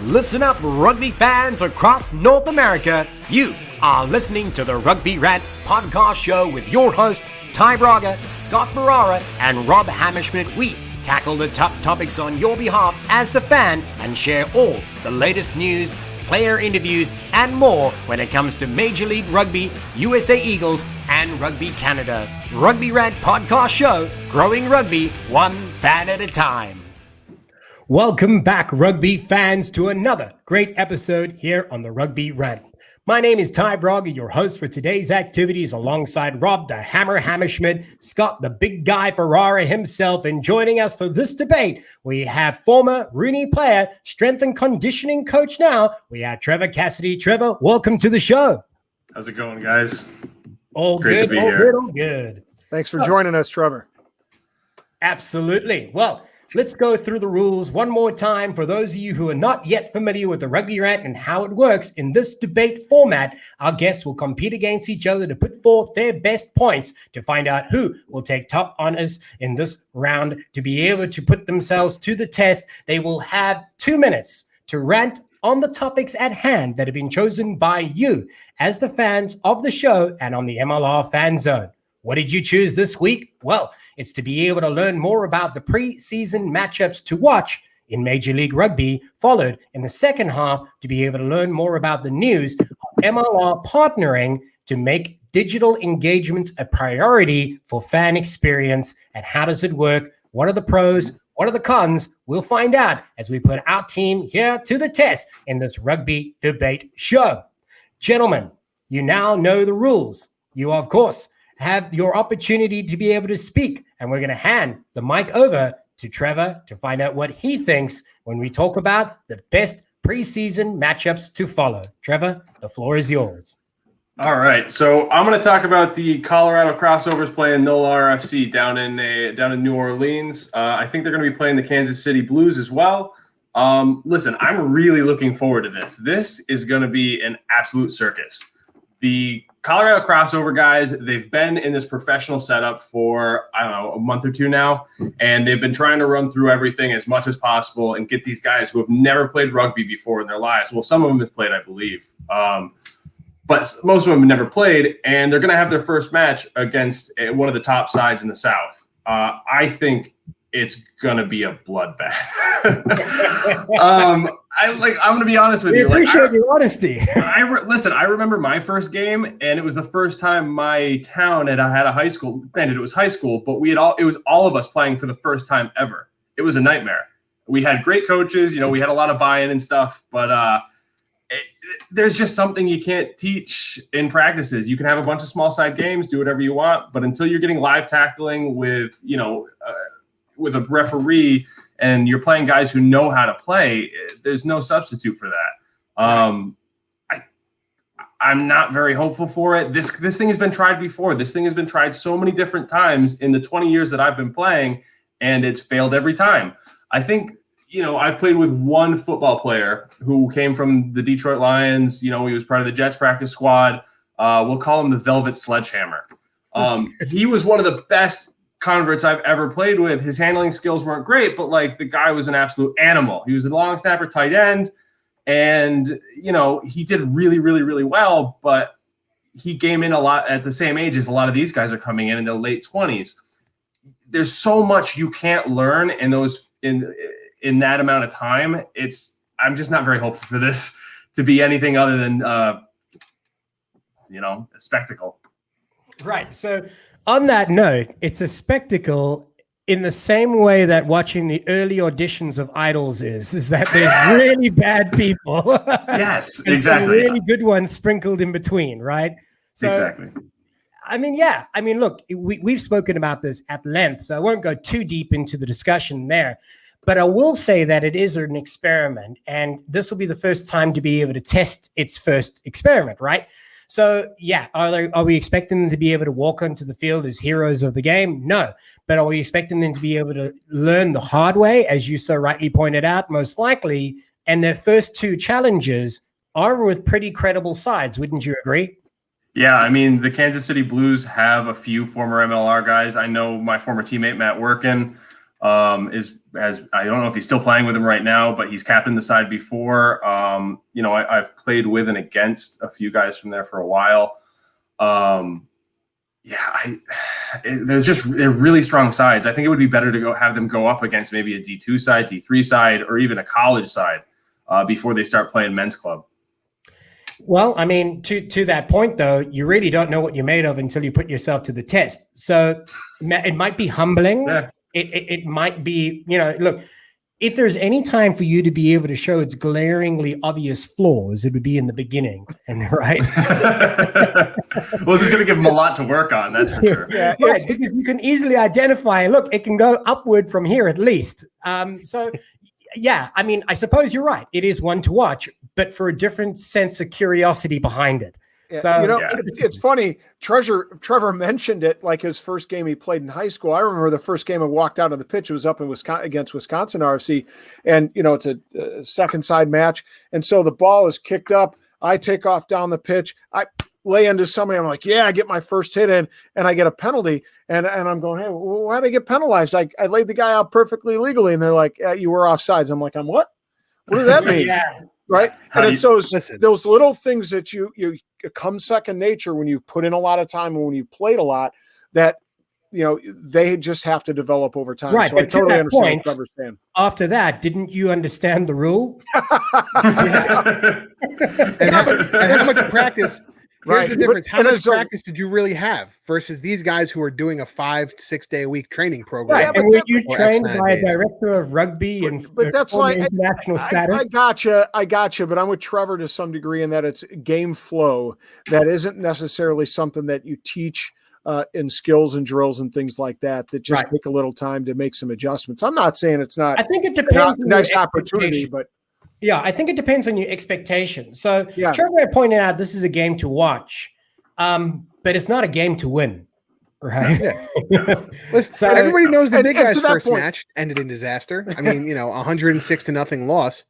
Listen up, rugby fans across North America. You are listening to the Rugby Rant podcast show with your host, Ty Braga, Scott Marara, and Rob Hammerschmidt. We tackle the top topics on your behalf as the fan and share all the latest news, player interviews, and more when it comes to Major League Rugby, USA Eagles, and Rugby Canada. Rugby Rant podcast show, growing rugby one fan at a time. Welcome back, rugby fans, to another great episode here on the Rugby Rant. My name is Ty Braga, your host for today's activities, alongside Rob the Hammer Hammerschmidt, Scott the Big Guy Ferrara himself, and joining us for this debate, we have former RUNY player, strength and conditioning coach now, we have Trevor Cassidy. Trevor, welcome to the show. How's it going, guys? All Great good, to be all here. good, all good. Thanks for joining us, Trevor. Absolutely. Well, let's go through the rules one more time for those of you who are not yet familiar with the Rugby Rant and how it works. In this debate format, our guests will compete against each other to put forth their best points to find out who will take top honors in this round. To be able to put themselves to the test, they will have 2 minutes to rant on the topics at hand that have been chosen by you as the fans of the show and on the MLR Fan Zone. What did you choose this week? Well, it's to be able to learn more about the preseason matchups to watch in Major League Rugby, followed in the second half to be able to learn more about the news of MLR partnering to make digital engagements a priority for fan experience. And how does it work? What are the pros? What are the cons? We'll find out as we put our team here to the test in this rugby debate show. Gentlemen, you now know the rules. You, of course, have your opportunity to be able to speak, and we're going to hand the mic over to Trevor to find out what he thinks when we talk about the best preseason matchups to follow. Trevor, the floor is yours. All right, so I'm going to talk about the Colorado Crossovers playing NOLA RFC down in New Orleans. I think they're going to be playing the Kansas City Blues as well. Listen, I'm really looking forward to this. This is going to be an absolute circus. The Colorado Crossover guys, they've been in this professional setup for, I don't know, a month or two now, and they've been trying to run through everything as much as possible and get these guys who have never played rugby before in their lives. Well, some of them have played, I believe, but most of them have never played, and they're going to have their first match against one of the top sides in the South. I think it's going to be a bloodbath. I'm going to be honest with you. We appreciate your honesty. Listen, I remember my first game, and it was the first time my town had a high school. Granted, it was high school, but it was all of us playing for the first time ever. It was a nightmare. We had great coaches. We had a lot of buy-in and stuff, but there's just something you can't teach in practices. You can have a bunch of small side games, do whatever you want, but until you're getting live tackling with a referee and you're playing guys who know how to play, there's no substitute for that. I'm not very hopeful for it. This thing has been tried before. This thing has been tried so many different times in the 20 years that I've been playing, and it's failed every time. I think, I've played with one football player who came from the Detroit Lions. He was part of the Jets practice squad. We'll call him the Velvet Sledgehammer. He was one of the best converts I've ever played with. His handling skills weren't great, but the guy was an absolute animal. He was a long snapper, tight end, and he did really, really, really well, but he came in a lot at the same age as a lot of these guys are coming in their late 20s. There's so much you can't learn in that amount of time. I'm just not very hopeful for this to be anything other than a spectacle. Right. So on that note, it's a spectacle in the same way that watching the early auditions of Idols is that there's really bad people. Yes, and exactly. some really good ones sprinkled in between, right? So, exactly. Look, we've spoken about this at length, so I won't go too deep into the discussion there. But I will say that it is an experiment, and this will be the first time to be able to test its first experiment, right? So, yeah, are we expecting them to be able to walk onto the field as heroes of the game? No. But are we expecting them to be able to learn the hard way, as you so rightly pointed out? Most likely. And their first two challenges are with pretty credible sides. Wouldn't you agree? Yeah, the Kansas City Blues have a few former MLR guys. I know my former teammate, Matt Workin. I don't know if he's still playing with him right now, but he's captained the side before. I've played with and against a few guys from there for a while. They're really strong sides. I think it would be better to have them go up against maybe a D2 side, D3 side, or even a college side before they start playing men's club. Well, I mean, to that point, though, you really don't know what you're made of until you put yourself to the test. So it might be humbling. Yeah. It might be, look, if there's any time for you to be able to show its glaringly obvious flaws, it would be in the beginning, and right? Well, this is going to give them a lot to work on, that's for sure. Yeah, right, because you can easily identify, look, it can go upward from here at least. Yeah, I mean, I suppose you're right. It is one to watch, but for a different sense of curiosity behind it. Yeah. So it's funny. Trevor mentioned it like his first game he played in high school. I remember the first game I walked out on the pitch. It was up in Wisconsin against Wisconsin RFC, and it's a second side match, and so the ball is kicked up. I take off down the pitch. I lay into somebody. I'm like, yeah, I get my first hit in, and I get a penalty. And I'm going, hey, why did I get penalized? I laid the guy out perfectly legally, and they're like, you were offsides. I'm like, I'm what? What does that mean? Yeah. Right. And it's those little things that you come second nature when you put in a lot of time and when you've played a lot that, they just have to develop over time. Right. So I totally understand what Trevor's saying. After that, didn't you understand the rule? And how much practice? Here's the difference. How much practice did you really have versus these guys who are doing a 5-6 day a week training program? Right. And were you trained by a director of rugby but that's why international status? I gotcha. But I'm with Trevor to some degree in that it's game flow. That isn't necessarily something that you teach in skills and drills and things like that just take a little time to make some adjustments. I'm not saying it's not. I think it depends on nice opportunity, but. Yeah, I think it depends on your expectation. So Trevor pointed out this is a game to watch, but it's not a game to win, right? Yeah. Listen, everybody knows the big guy's first match ended in disaster. I mean, 106-0 loss.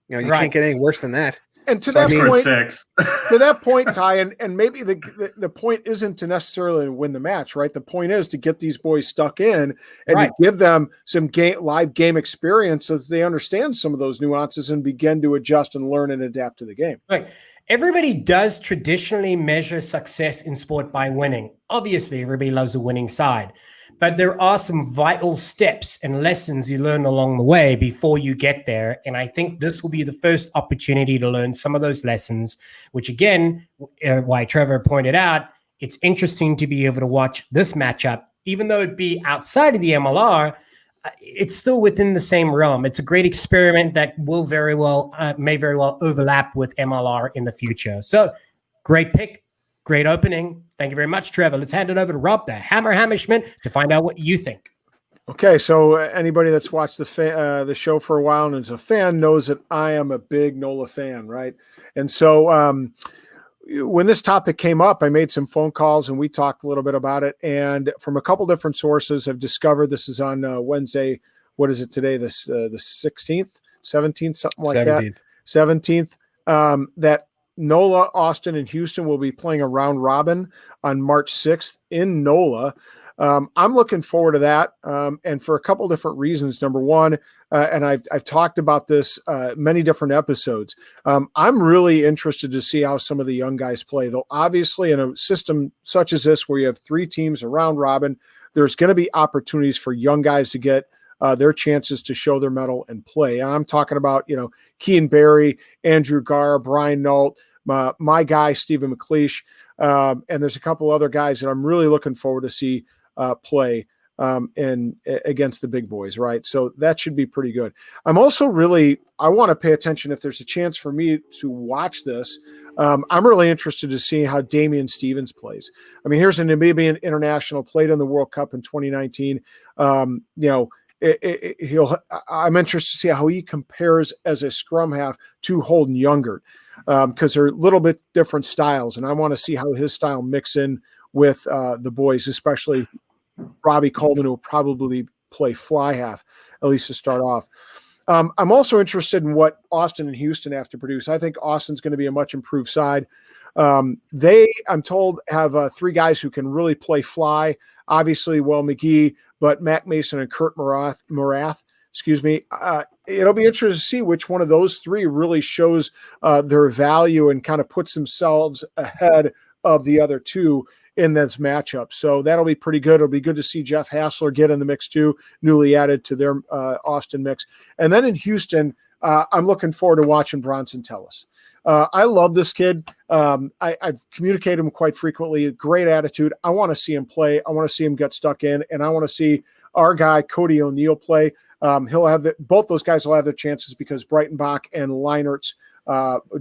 You can't get any worse than that. And to that point, Ty, and maybe the point isn't to necessarily win the match, right? The point is to get these boys stuck in and to give them some live game experience so that they understand some of those nuances and begin to adjust and learn and adapt to the game. Right. Everybody does traditionally measure success in sport by winning. Obviously, everybody loves a winning side. But there are some vital steps and lessons you learn along the way before you get there. And I think this will be the first opportunity to learn some of those lessons, which again, why Trevor pointed out, it's interesting to be able to watch this matchup, even though it be outside of the MLR, it's still within the same realm. It's a great experiment that will may very well overlap with MLR in the future. So great pick. Great opening. Thank you very much, Trevor. Let's hand it over to Rob, the Hammerschmidt, to find out what you think. Okay, so anybody that's watched the show for a while and is a fan knows that I am a big NOLA fan, right? And so when this topic came up, I made some phone calls and we talked a little bit about it. And from a couple different sources, I've discovered this is on Wednesday. What is it today? The 16th, 17th, something like 17th. That. 17th. That NOLA, Austin, and Houston will be playing a round robin on March 6th in NOLA. I'm looking forward to that, and for a couple different reasons. Number one, and I've talked about this many different episodes. I'm really interested to see how some of the young guys play. Though obviously, in a system such as this, where you have 3 teams, a round robin, there's going to be opportunities for young guys to get their chances to show their mettle and play. And I'm talking about, Kean Barry, Andrew Garr, Brian Nault, my guy, Stephen McLeish. And there's a couple other guys that I'm really looking forward to see play and against the big boys, right? So that should be pretty good. I'm also I want to pay attention if there's a chance for me to watch this. I'm really interested to see how Damian Stevens plays. I mean, here's a Namibian international, played in the World Cup in 2019. I'm interested to see how he compares as a scrum half to Holden Youngert, because they're a little bit different styles, and I want to see how his style mix in with the boys, especially Robbie Coleman, who will probably play fly half, at least to start off. I'm also interested in what Austin and Houston have to produce. I think Austin's going to be a much improved side. They, I'm told, have 3 guys who can really play fly. Obviously, McGee, but Mac Mason and Kurt Morath, excuse me. It'll be interesting to see which one of those three really shows their value and kind of puts themselves ahead of the other two in this matchup. So that'll be pretty good. It'll be good to see Jeff Hassler get in the mix too, newly added to their Austin mix. And then in Houston, I'm looking forward to watching Bronson Tellis. I love this kid. I've communicated him quite frequently. Great attitude. I want to see him play. I want to see him get stuck in, and I want to see our guy Cody O'Neill play. He'll have both those guys will have their chances because Breitenbach and Leinertz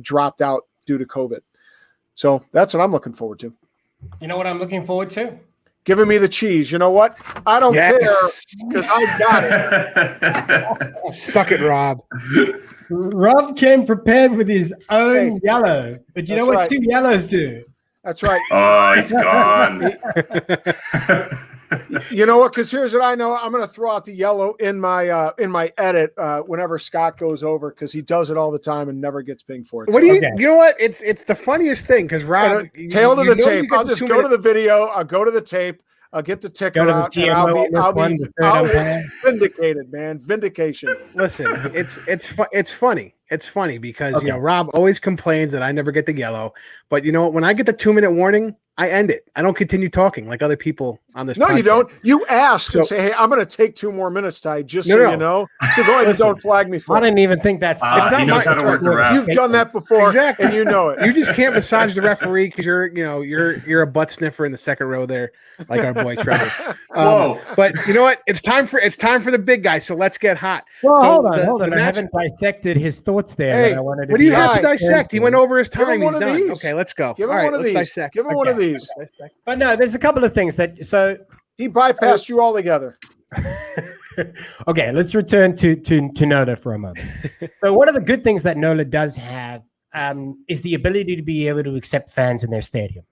dropped out due to COVID. So that's what I'm looking forward to. You know what I'm looking forward to? Giving me the cheese. You know what? I don't care because I got it. Suck it, Rob. Rob came prepared with his own yellow, but you know what 2 yellows do? That's right. Oh, it's gone. You know what? Because here's what I know. I'm going to throw out the yellow in my edit whenever Scott goes over because he does it all the time and never gets pinged for it. What do you? You know what? It's the funniest thing because Rob tail to the tape. I'll just go to the video. I'll go to the tape. I'll get the ticker out. And I'll be vindicated, man. Vindication. Listen, it's funny. It's funny because Rob always complains that I never get the yellow, but you know what? When I get the 2-minute warning, I end it. I don't continue talking like other people on this. No, podcast. You don't. You ask and say, "Hey, I'm going to take 2 more minutes, Ty, just so you know." So go ahead and don't flag me for it. I didn't even think that's. It's not knows how to work the ref. You've done that before, exactly, and you know it. You just can't massage the referee because you're a butt sniffer in the second row there, like our boy Trevor. But you know what? It's time for the big guy. So let's get hot. Well, so hold on. I haven't dissected his thoughts there. Hey, that I wanted to what do you have to dissect? He went over his time. He's done. These. Okay, let's go. Give him one of these. Dissect. Give him one of these. But no, there's a couple of things that he bypassed you altogether. Okay, let's return to NOLA for a moment. So one of the good things that NOLA does have is the ability to be able to accept fans in their stadium,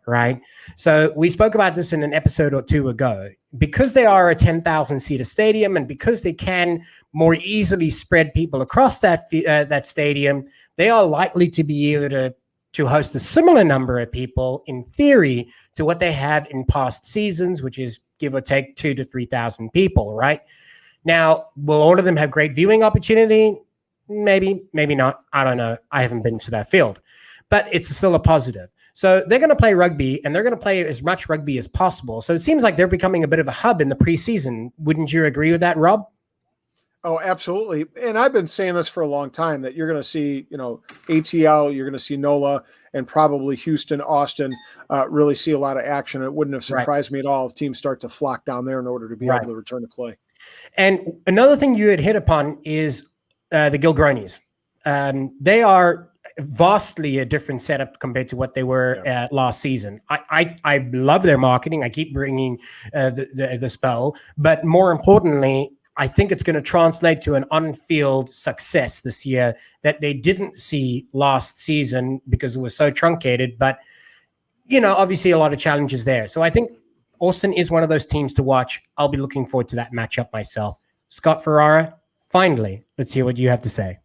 right? So we spoke about this in an episode or two ago. Because they are a 10,000-seater stadium and because they can more easily spread people across that stadium, they are likely to be able to host a similar number of people in theory to what they have in past seasons, which is give or take 2,000 to 3,000 people, right? Now, will all of them have great viewing opportunity? Maybe, maybe not. I don't know. I haven't been to that field, but it's still a positive. So they're going to play rugby and they're going to play as much rugby as possible. So it seems like they're becoming a bit of a hub in the preseason. Wouldn't you agree with that, Rob? Oh, absolutely. And I've been saying this for a long time that you're going to see, ATL, you're going to see NOLA and probably Houston, Austin really see a lot of action. It wouldn't have surprised me at all if teams start to flock down there in order to be able to return to play. And another thing you had hit upon is the Gilgronis. They are vastly a different setup compared to what they were last season. I love their marketing. I keep bringing the spell, but more importantly, I think it's going to translate to an on-field success this year that they didn't see last season because it was so truncated. But, obviously a lot of challenges there. So I think Austin is one of those teams to watch. I'll be looking forward to that matchup myself. Scott Ferrara, finally, let's hear what you have to say.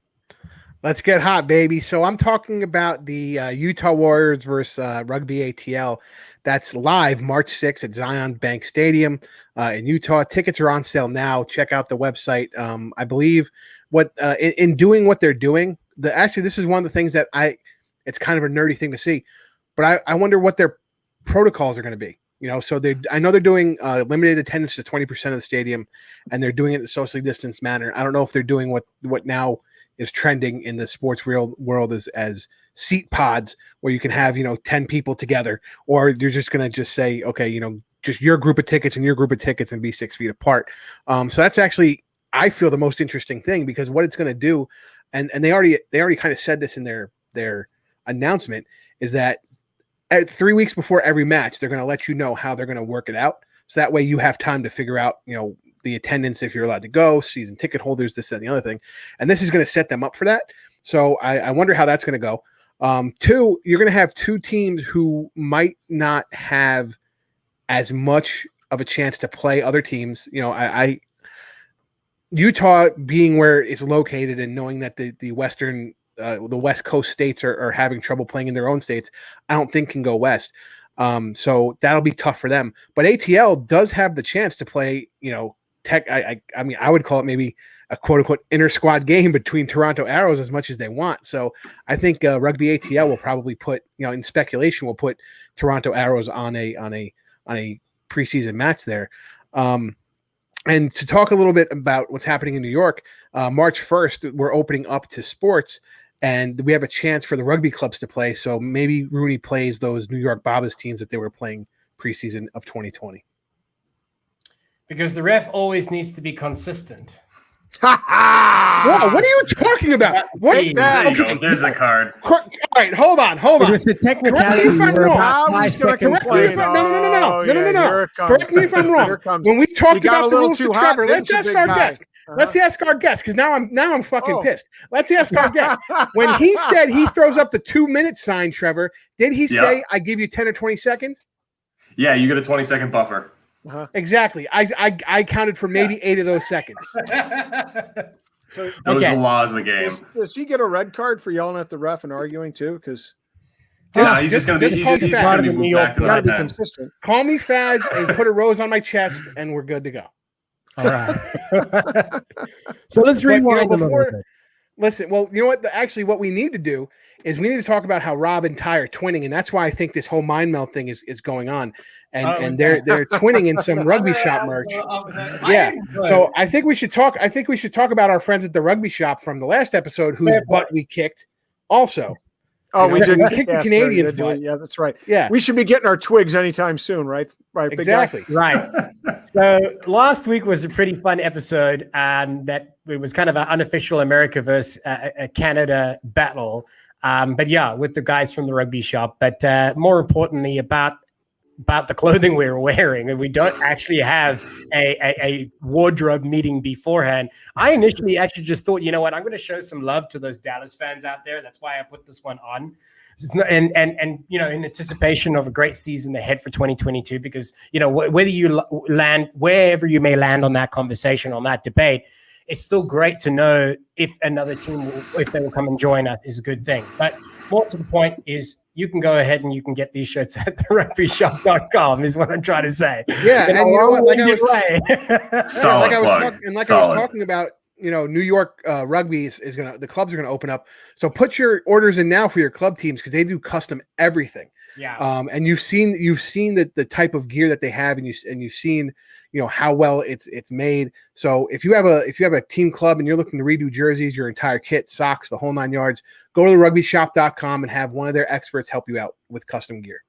Let's get hot, baby. So I'm talking about the Utah Warriors versus Rugby ATL. That's live March 6th at Zion Bank Stadium in Utah. Tickets are on sale now. Check out the website. I believe in doing what they're doing, actually, this is one of the things that it's kind of a nerdy thing to see, but I wonder what their protocols are going to be. So I know they're doing limited attendance to 20% of the stadium, and they're doing it in a socially distanced manner. I don't know if they're doing what now is trending in the sports world as seat pods where you can have 10 people together, or you're just going to just say, okay, just your group of tickets and your group of tickets and be 6 feet apart. So that's actually, I feel, the most interesting thing, because what it's going to do, and they already kind of said this in their announcement, is that at 3 weeks before every match, they're going to let you know how they're going to work it out. So that way you have time to figure out, the attendance, if you're allowed to go, season ticket holders, this and the other thing. And this is going to set them up for that. So I wonder how that's going to go. Two, you're going to have two teams who might not have as much of a chance to play other teams. Utah being where it's located and knowing that the West Coast states are having trouble playing in their own states, I don't think can go west. So that'll be tough for them. But ATL does have the chance to play, I mean, I would call it maybe a quote unquote inter squad game between Toronto Arrows as much as they want. So I think Rugby ATL will probably put, in speculation, will put Toronto Arrows on a preseason match there. And to talk a little bit about what's happening in New York, March 1st, we're opening up to sports, and we have a chance for the rugby clubs to play. So maybe RUNY plays those New York Bobbers teams that they were playing preseason of 2020. Because the ref always needs to be consistent. Whoa, what are you talking about? There you go. There's a card. All right, hold on. It was the technicality. No. Correct me if I'm wrong. When we talked about the rules to Trevor, let's ask our guest. Let's ask our guest, because now I'm fucking pissed. Let's ask our guest. When he said he throws up the 2-minute sign, Trevor, did he say I give you 10 or 20 seconds? Yeah, you get a 20-second buffer. Exactly. I counted for maybe 8 of those seconds. Those are the laws of the game. Does he get a red card for yelling at the ref and arguing too? Because he's just going to be consistent. Call me Faz and put a rose on my chest, and we're good to go. All right. So let's rewind a little bit. Listen, well, you know what? Actually, what we need to do is we need to talk about how Rob and Ty are twinning, and that's why I think this whole mind melt thing is going on. And they're twinning in some rugby shop merch. Yeah. So I think we should talk. I think we should talk about our friends at the rugby shop from the last episode, whose butt we kicked. Also, we did. We kicked the Canadians' butt. Yeah, that's right. Yeah, we should be getting our twigs anytime soon, right? Right. Exactly. Right. So last week was a pretty fun episode. That it was kind of an unofficial America versus Canada battle. But yeah, with the guys from the rugby shop. But more importantly, about the clothing we were wearing, and we don't actually have a wardrobe meeting beforehand. I initially actually just thought, you know what, I'm going to show some love to those Dallas fans out there. That's why I put this one on. And in anticipation of a great season ahead for 2022, because whether you land wherever you may land on that conversation, on that debate, it's still great to know if another team if they will come and join us is a good thing. But more to the point is, you can go ahead and you can get these shirts at therugbyshop.com is what I'm trying to say. Yeah, and you know what? Like I was talking about, New York rugby is the clubs are gonna open up. So put your orders in now for your club teams, because they do custom everything. Yeah. And you've seen the type of gear that they have, and you've seen how well it's made. So if you have a team club and you're looking to redo jerseys, your entire kit, socks, the whole 9 yards, go to therugbyshop.com and have one of their experts help you out with custom gear.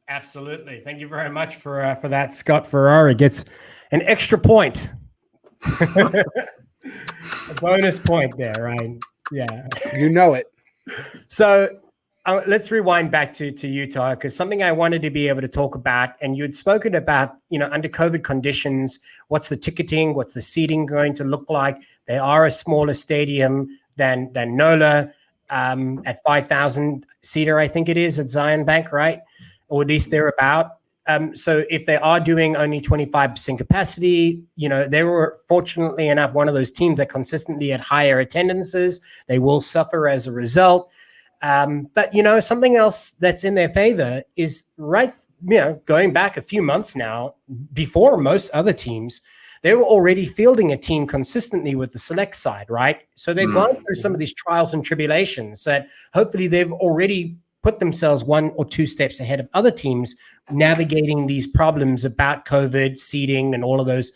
Absolutely. Thank you very much for that. Scott Ferrari gets an extra point. A bonus point there, right? Yeah. You know it. So let's rewind back to Utah, because something I wanted to be able to talk about, and you had spoken about, under COVID conditions, what's the ticketing, what's the seating going to look like? They are a smaller stadium than NOLA at 5,000 seater, I think it is, at Zion Bank, right? Or at least they're about. So if they are doing only 25% capacity, they were fortunately enough one of those teams that consistently had higher attendances. They will suffer as a result. But something else that's in their favor is going back a few months now, before most other teams, they were already fielding a team consistently with the select side, right? So they've gone through some of these trials and tribulations that hopefully they've already put themselves 1 or 2 steps ahead of other teams navigating these problems about COVID, seeding, and all of those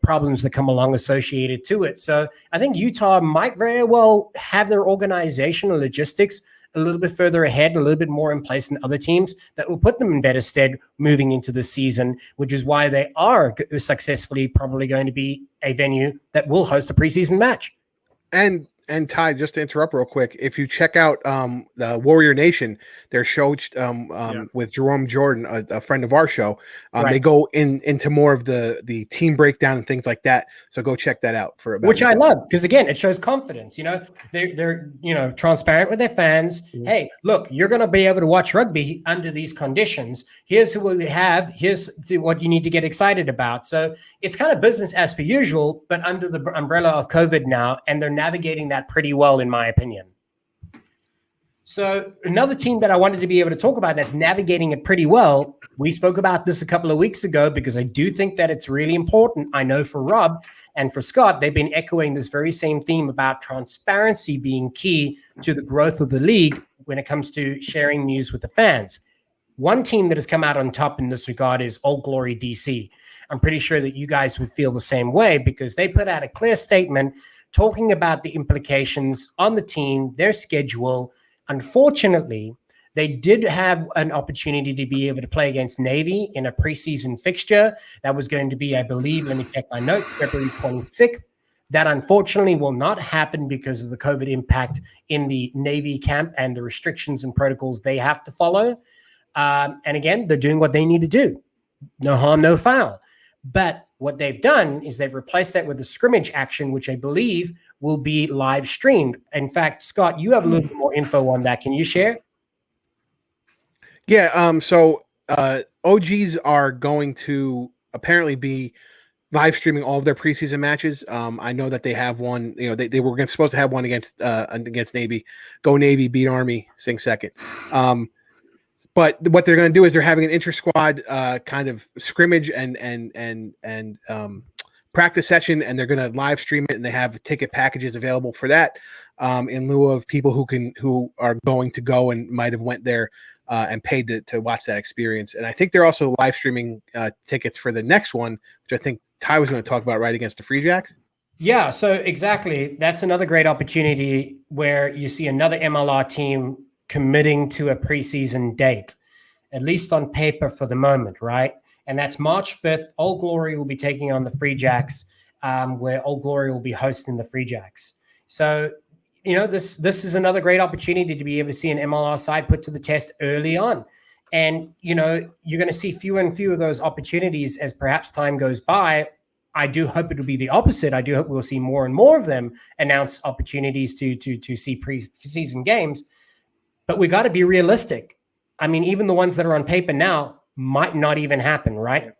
problems that come along associated to it. So I think Utah might very well have their organizational logistics a little bit further ahead, a little bit more in place than other teams that will put them in better stead moving into the season, which is why they are successfully probably going to be a venue that will host a preseason match. And Ty, just to interrupt real quick, if you check out the Warrior Nation, their show with Jerome Jordan, a friend of our show, right. They go into more of the team breakdown and things like that. So go check that out which I love, because again, it shows confidence. They're transparent with their fans. Mm-hmm. Hey, look, you're going to be able to watch rugby under these conditions. Here's what we have. Here's what you need to get excited about. So it's kind of business as per usual, but under the umbrella of COVID now, and they're navigating that pretty well, in my opinion. So another team that I wanted to be able to talk about that's navigating it pretty well. We spoke about this a couple of weeks ago because I do think that it's really important. I know for Rob and for Scott, they've been echoing this very same theme about transparency being key to the growth of the league when it comes to sharing news with the fans. One team that has come out on top in this regard is Old Glory DC. I'm pretty sure that you guys would feel the same way because they put out a clear statement talking about the implications on the team, their schedule. Unfortunately, they did have an opportunity to be able to play against Navy in a preseason fixture. That was going to be, I believe, let me check my notes, February 26th. That unfortunately will not happen because of the COVID impact in the Navy camp and the restrictions and protocols they have to follow. And again, they're doing what they need to do. No harm, no foul. But what they've done is they've replaced that with a scrimmage action, which I believe will be live streamed. In fact, Scott, you have a little bit more info on that. Can you share? Yeah. So OGs are going to apparently be live streaming all of their preseason matches. I know that they have one. You know, they were supposed to have one against Navy. Go Navy, beat Army, sing second. But what they're going to do is they're having an inter-squad kind of scrimmage and practice session, and they're going to live stream it, and they have ticket packages available for that in lieu of people who are going to go and might have went there and paid to watch that experience. And I think they're also live streaming tickets for the next one, which I think Ty was going to talk about right against the Free Jacks. Yeah, so exactly. That's another great opportunity where you see another MLR team committing to a preseason date, at least on paper for the moment, right? And that's March 5th. Old Glory will be taking on the Free Jacks, where Old Glory will be hosting the Free Jacks. So, you know, this is another great opportunity to be able to see an MLR side put to the test early on. And, you know, you're going to see fewer and fewer of those opportunities as perhaps time goes by. I do hope it will be the opposite. I do hope we'll see more and more of them announce opportunities to see preseason games. But we got to be realistic. I mean, even the ones that are on paper now might not even happen, right?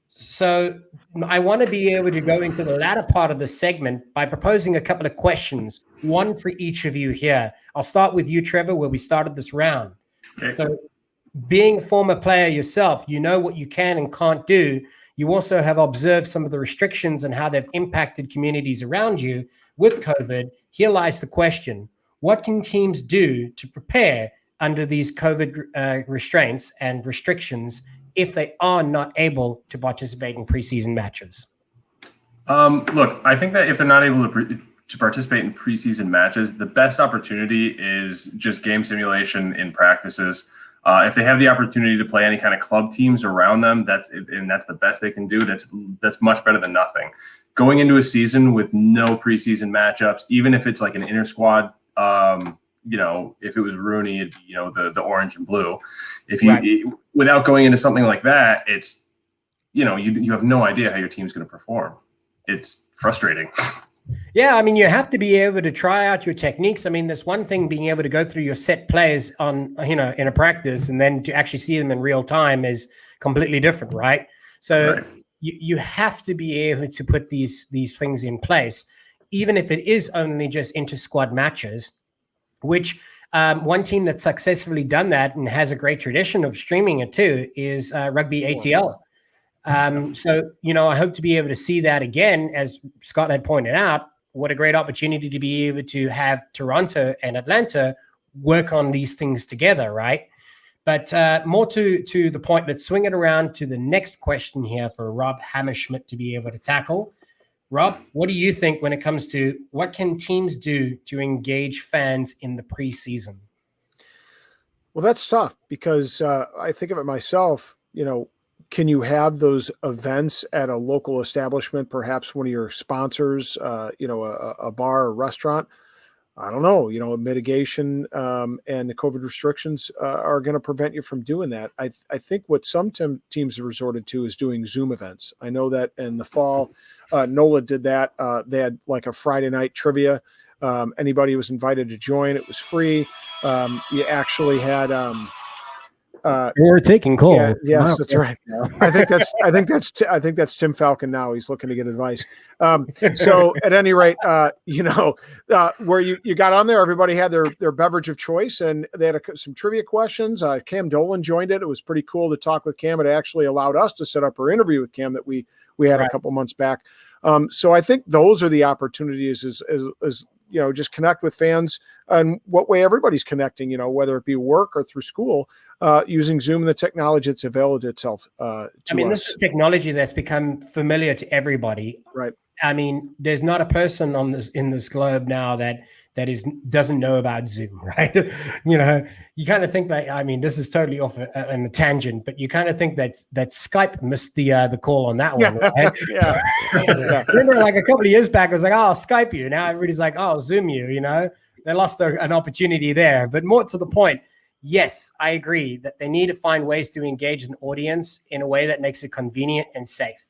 So I want to be able to go into the latter part of the segment by proposing a couple of questions, one for each of you here. I'll start with you, Trevor, where we started this round. Okay. So being a former player yourself, you know what you can and can't do. You also have observed some of the restrictions and how they've impacted communities around you with COVID. Here lies the question. What can teams do to prepare under these COVID restraints and restrictions if they are not able to participate in preseason matches? Look, I think that if they're not able to participate in preseason matches, the best opportunity is just game simulation in practices. If they have the opportunity to play any kind of club teams around them, that's the best they can do. That's much better than nothing. Going into a season with no preseason matchups, even if it's like an inter squad. You know, if it was RUNY, it'd be, you know, the orange and blue. If you without going into something like that, it's, you know, you have no idea how your team's going to perform. It's frustrating. Yeah, I mean, you have to be able to try out your techniques. I mean, there's one thing being able to go through your set plays on, you know, in a practice, and then to actually see them in real time is completely different, right? So you have to be able to put these things in place, even if it is only just inter-squad matches, which one team that's successfully done that and has a great tradition of streaming it too is Rugby ATL. So, you know, I hope to be able to see that again, as Scott had pointed out. What a great opportunity to be able to have Toronto and Atlanta work on these things together, right? But more to the point, let's swing it around to the next question here for Rob Hammerschmidt to be able to tackle. Rob, what do you think when it comes to what can teams do to engage fans in the preseason? Well, that's tough because I think of it myself, you know, can you have those events at a local establishment, perhaps one of your sponsors, you know, a bar or restaurant? I don't know, you know, mitigation and the COVID restrictions are going to prevent you from doing that. I think what some teams have resorted to is doing Zoom events. I know that in the fall, NOLA did that. They had like a Friday night trivia. Anybody was invited to join. It was free. You actually had We're taking calls. Yeah, yes, that's right. I think that's Tim Falcon now. He's looking to get advice. So at any rate, where you got on there, everybody had their beverage of choice, and they had some trivia questions. Cam Dolan joined it. It was pretty cool to talk with Cam. It actually allowed us to set up our interview with Cam that we had a couple months back. So I think those are the opportunities is just connect with fans and what way everybody's connecting, whether it be work or through school, using Zoom and the technology that's available to itself. This is technology that's become familiar to everybody. Right. I mean, there's not a person in this globe now that doesn't know about Zoom, right? You kind of think that, this is totally off on a tangent, but you kind of think that Skype missed the call on that one, right? Yeah. Remember, like a couple of years back, it was like, oh, I'll Skype you. Now everybody's like, oh, Zoom you, They lost an opportunity there. But more to the point, yes, I agree that they need to find ways to engage an audience in a way that makes it convenient and safe.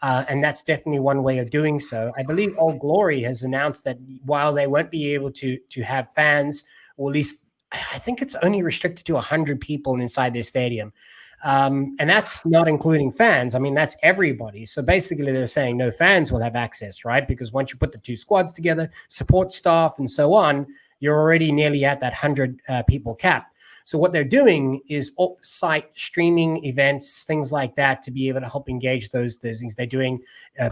And that's definitely one way of doing so. I believe Old Glory has announced that while they won't be able to have fans, or at least I think it's only restricted to 100 people inside their stadium. And that's not including fans. That's everybody. So basically they're saying no fans will have access, right? Because once you put the two squads together, support staff and so on, you're already nearly at that 100 people cap. So what they're doing is off-site streaming events, things like that, to be able to help engage those things. They're doing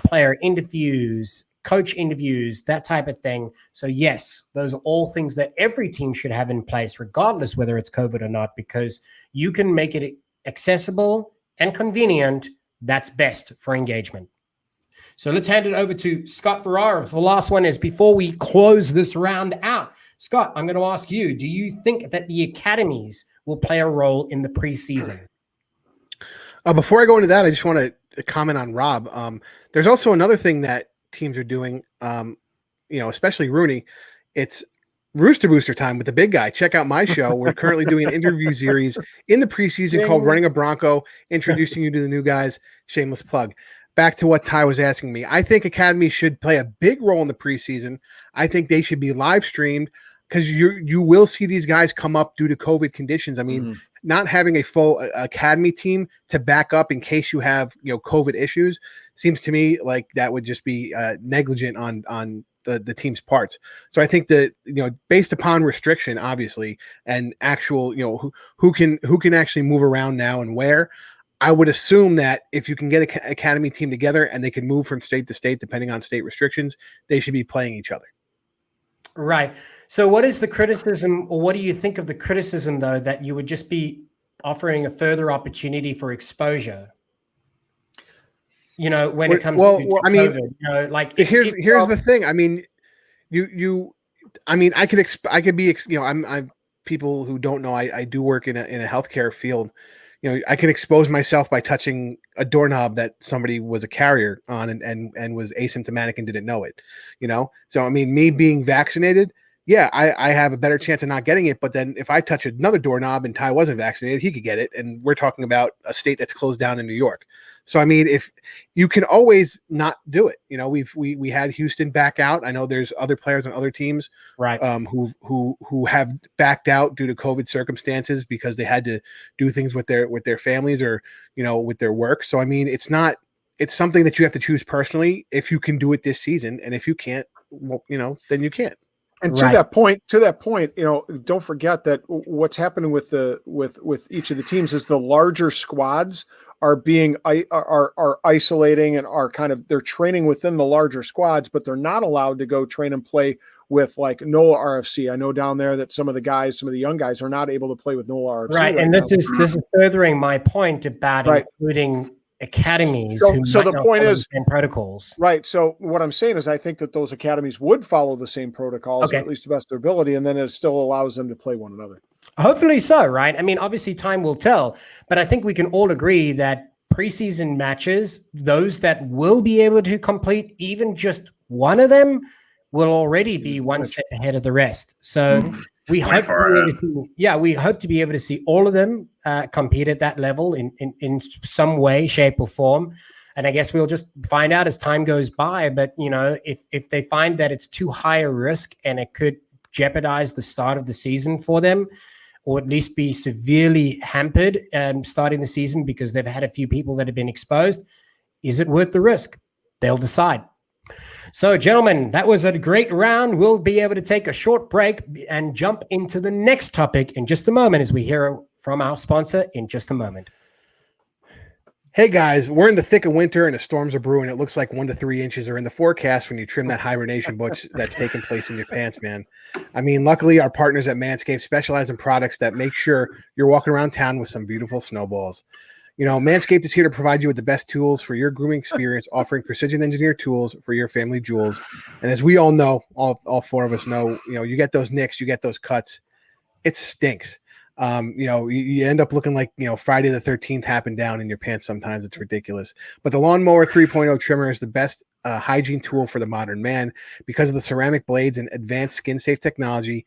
player interviews, coach interviews, that type of thing. So yes, those are all things that every team should have in place, regardless whether it's COVID or not, because you can make it accessible and convenient. That's best for engagement. So let's hand it over to Scott Ferrara. The last one is before we close this round out. Scott, I'm going to ask you, do you think that the academies will play a role in the preseason? Before I go into that, I just want to comment on Rob. There's also another thing that teams are doing, especially RUNY. It's Rooster Booster time with the big guy. Check out my show. We're currently doing an interview series in the preseason called Running a Bronco, introducing you to the new guys. Shameless plug. Back to what Ty was asking me. I think academies should play a big role in the preseason. I think they should be live streamed, because you will see these guys come up due to COVID conditions. Not having a full academy team to back up in case you have COVID issues seems to me like that would just be negligent on the team's parts. So I think that based upon restriction, obviously, and actual who can actually move around now and where, I would assume that if you can get an academy team together and they can move from state to state depending on state restrictions, they should be playing each other. Right. So what is the criticism, or what do you think of the criticism, though, that you would just be offering a further opportunity for exposure? When it comes to COVID, here's the thing. I'm people who don't know, I do work in a healthcare field. I can expose myself by touching a doorknob that somebody was a carrier on and was asymptomatic and didn't know it, So, me being vaccinated, yeah, I have a better chance of not getting it. But then if I touch another doorknob and Ty wasn't vaccinated, he could get it. And we're talking about a state that's closed down in New York. So, if you can always not do it, we had Houston back out. I know there's other players on other teams, right, who have backed out due to COVID circumstances because they had to do things with their families or, with their work. So, it's something that you have to choose personally if you can do it this season. And if you can't, well, then you can't. And to that point, don't forget that what's happening with each of the teams is the larger squads are being are isolating and are they're training within the larger squads, but they're not allowed to go train and play with like NOLA RFC. I know down there that some of the young guys are not able to play with NOLA RFC. Right, and this is furthering my point about including academies. So the point is protocols. Right. So what I'm saying is I think that those academies would follow the same protocols, or at least the best of their ability, and then it still allows them to play one another. Hopefully so, right? Obviously time will tell, but I think we can all agree that preseason matches, those that will be able to complete even just one of them, will already be one step ahead of the rest. So we hope to be able to see all of them compete at that level in some way, shape, or form. And I guess we'll just find out as time goes by. But if they find that it's too high a risk and it could jeopardize the start of the season for them, or at least be severely hampered starting the season because they've had a few people that have been exposed. Is it worth the risk? They'll decide. So, gentlemen, that was a great round. We'll be able to take a short break and jump into the next topic in just a moment as we hear from our sponsor in just a moment. Hey guys, we're in the thick of winter and the storms are brewing. It looks like 1 to 3 inches are in the forecast when you trim that hibernation butch that's taking place in your pants, man. I mean, luckily our partners at Manscaped specialize in products that make sure you're walking around town with some beautiful snowballs. You know, Manscaped is here to provide you with the best tools for your grooming experience, offering precision engineered tools for your family jewels. And as we all know, all four of us know, you know, you get those nicks, you get those cuts, it stinks. You know, you end up looking like, you know, Friday the 13th happened down in your pants. Sometimes it's ridiculous, but the Lawnmower 3.0 trimmer is the best hygiene tool for the modern man because of the ceramic blades and advanced skin safe technology.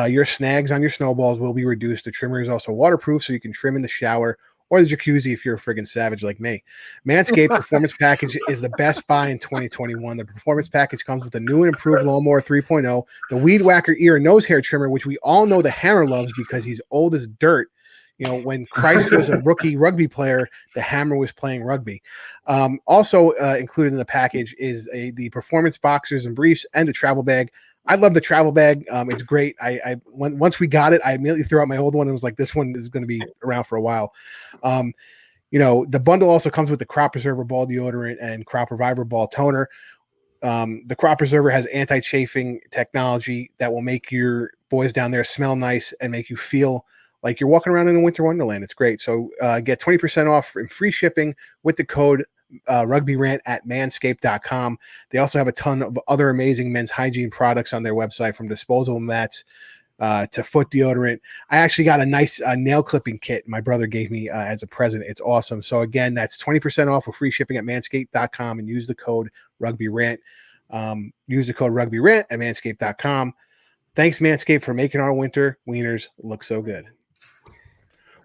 Your snags on your snowballs will be reduced. The trimmer is also waterproof, so you can trim in the shower or the jacuzzi if you're a friggin' savage like me. Manscaped Performance Package is the best buy in 2021. The Performance Package comes with the new and improved Lawnmower 3.0, the Weed Whacker ear and nose hair trimmer, which we all know the Hammer loves because he's old as dirt. You know, when Christ was a rookie rugby player, the Hammer was playing rugby. Also included in the package is the Performance Boxers and Briefs and a travel bag. I love the travel bag. It's great. Once we got it, I immediately threw out my old one and was like, this one is going to be around for a while. You know, the bundle also comes with the Crop Preserver Ball Deodorant and Crop Reviver Ball Toner. The Crop Preserver has anti-chafing technology that will make your boys down there smell nice and make you feel like you're walking around in a winter wonderland. It's great. So get 20% off and free shipping with the code Rugby Rant at manscaped.com. They also have a ton of other amazing men's hygiene products on their website, from disposable mats to foot deodorant. I actually got a nice nail clipping kit my brother gave me as a present. It's awesome. So again, that's 20% off with free shipping at manscaped.com and use the code Rugby Rant. Use the code Rugby Rant at manscaped.com. Thanks, Manscaped, for making our winter wieners look so good.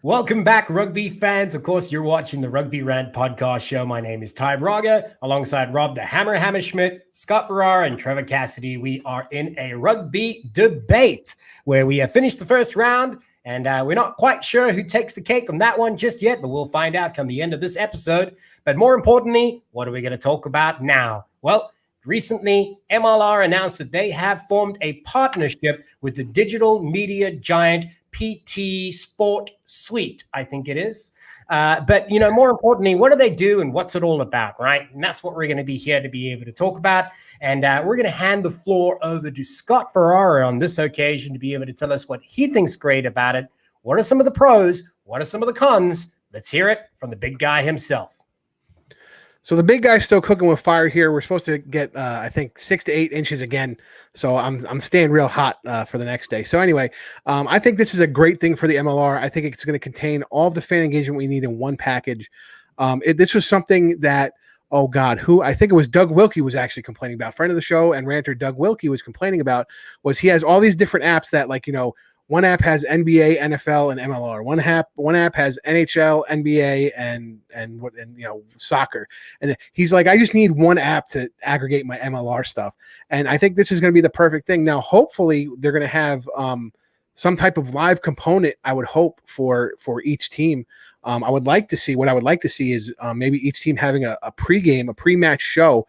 Welcome back, rugby fans. Of course, you're watching the Rugby Rant podcast show. My name is Ty Braga, alongside Rob the Hammer Hammerschmidt, Scott Farrar, and Trevor Cassidy. We are in a rugby debate where we have finished the first round, and we're not quite sure who takes the cake on that one just yet, but we'll find out come the end of this episode. But more importantly, what are we going to talk about now? Well, recently, MLR announced that they have formed a partnership with the digital media giant PT Sport Suite, I think it is. But, you know, more importantly, what do they do and what's it all about, right? And that's what we're going to be here to be able to talk about. And we're going to hand the floor over to Scott Ferrara on this occasion to be able to tell us what he thinks great about it. What are some of the pros? What are some of the cons? Let's hear it from the big guy himself. So the big guy's still cooking with fire here. We're supposed to get, I think, 6 to 8 inches again. So I'm staying real hot for the next day. So anyway, I think this is a great thing for the MLR. I think it's going to contain all of the fan engagement we need in one package. This was something that, oh God, who I think it was Doug Wilkie was actually complaining about. Friend of the show and ranter Doug Wilkie was complaining about was he has all these different apps that, like, you know, one app has NBA, NFL, and MLR. One app has NHL, NBA, and you know, soccer. And he's like, I just need one app to aggregate my MLR stuff. And I think this is going to be the perfect thing. Now, hopefully, they're going to have some type of live component. I would hope for each team. I would like to see is maybe each team having a pregame, a pre-match show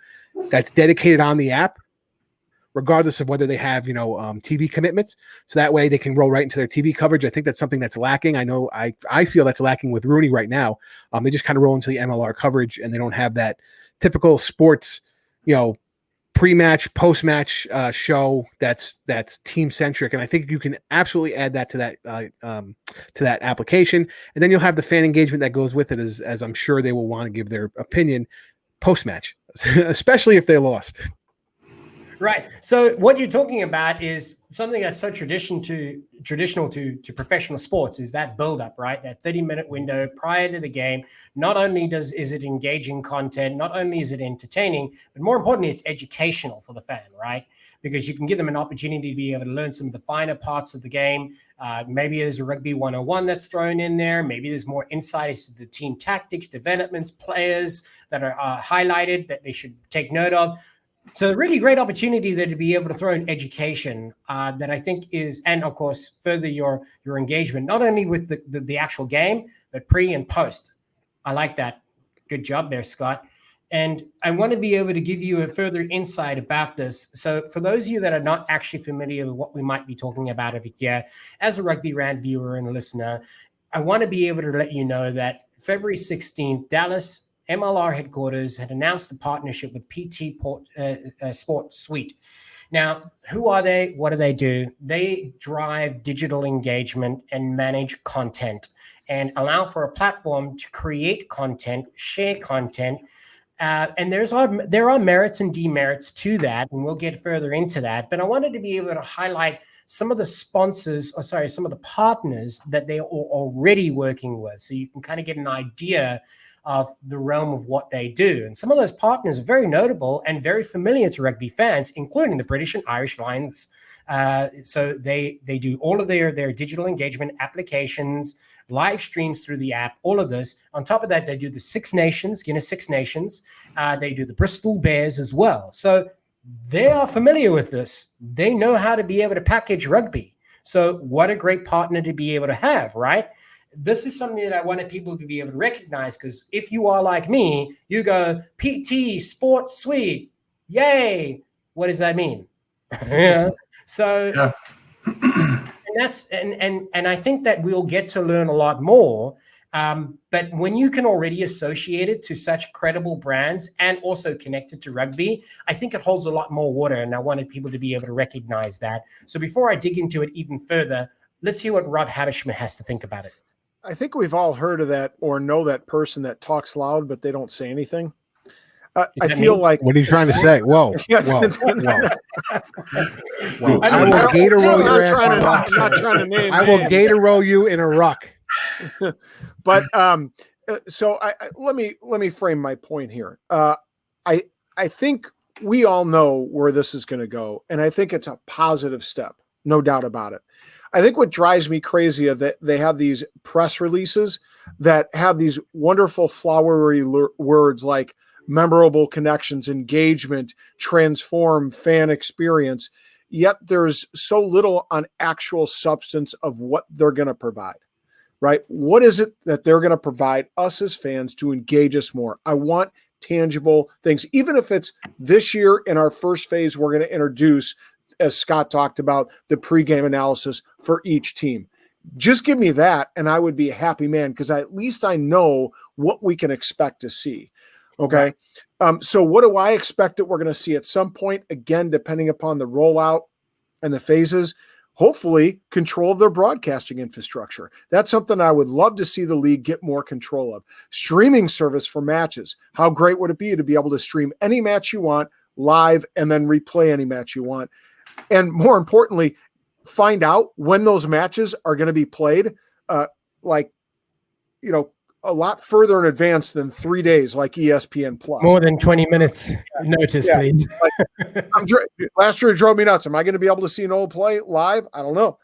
that's dedicated on the app, regardless of whether they have, you know, TV commitments. So that way they can roll right into their TV coverage. I think that's something that's lacking. I know I feel that's lacking with RUNY right now. They just kind of roll into the MLR coverage and they don't have that typical sports, you know, pre-match, post-match show that's team centric. And I think you can absolutely add that to that application. And then you'll have the fan engagement that goes with it, as I'm sure they will want to give their opinion post-match, especially if they lost. Right. So what you're talking about is something that's so traditional to professional sports, is that build-up, right? That 30-minute window prior to the game. Not only is it engaging content, not only is it entertaining, but more importantly, it's educational for the fan, right? Because you can give them an opportunity to be able to learn some of the finer parts of the game. Maybe there's a Rugby 101 that's thrown in there. Maybe there's more insight into the team tactics, developments, players that are highlighted that they should take note of. So a really great opportunity there to be able to throw in education that I think is, and of course, further your engagement, not only with the actual game, but pre and post. I like that. Good job there, Scott. And I want to be able to give you a further insight about this. So for those of you that are not actually familiar with what we might be talking about over here, as a Rugby Rant viewer and listener, I want to be able to let you know that February 16th, Dallas MLR headquarters had announced a partnership with PT Sports Suite. Now, who are they? What do they do? They drive digital engagement and manage content and allow for a platform to create content, share content. And there are merits and demerits to that, and we'll get further into that. But I wanted to be able to highlight some of the some of the partners that they are already working with, so you can kind of get an idea of the realm of what they do. And some of those partners are very notable and very familiar to rugby fans, including the British and Irish Lions. So they do all of their digital engagement applications, live streams through the app, all of this. On top of that, they do the Six Nations, Guinness Six Nations. They do the Bristol Bears as well. So they are familiar with this. They know how to be able to package rugby. So what a great partner to be able to have, right? This is something that I wanted people to be able to recognize, because if you are like me, you go PT Sports Suite, yay. What does that mean? Yeah. So Yeah. and I think that we'll get to learn a lot more. But when you can already associate it to such credible brands and also connected to rugby, I think it holds a lot more water. And I wanted people to be able to recognize that. So before I dig into it even further, let's hear what Rob Hatterschmidt has to think about it. I think we've all heard of that or know that person that talks loud, but they don't say anything. I feel like. What are you trying to say? Whoa. Whoa. Whoa. I will gator roll your ass in a ruck. I'm not trying to name I will names. gator roll you in a ruck. But so let me frame my point here. I think we all know where this is going to go, and I think it's a positive step, no doubt about it. I think what drives me crazy is that they have these press releases that have these wonderful flowery words like memorable connections, engagement, transform, fan experience, yet there's so little on actual substance of what they're going to provide, right? What is it that they're going to provide us as fans to engage us more? I want tangible things, even if it's this year in our first phase, we're going to introduce, as Scott talked about, the pregame analysis for each team. Just give me that, and I would be a happy man, because at least I know what we can expect to see. Okay. So what do I expect that we're going to see at some point? Again, depending upon the rollout and the phases, hopefully control of their broadcasting infrastructure. That's something I would love to see the league get more control of. Streaming service for matches. How great would it be to be able to stream any match you want live and then replay any match you want? And more importantly, find out when those matches are going to be played, a lot further in advance than 3 days, like ESPN Plus. More than 20 minutes notice, please. Last year it drove me nuts. Am I going to be able to see an old play live? I don't know.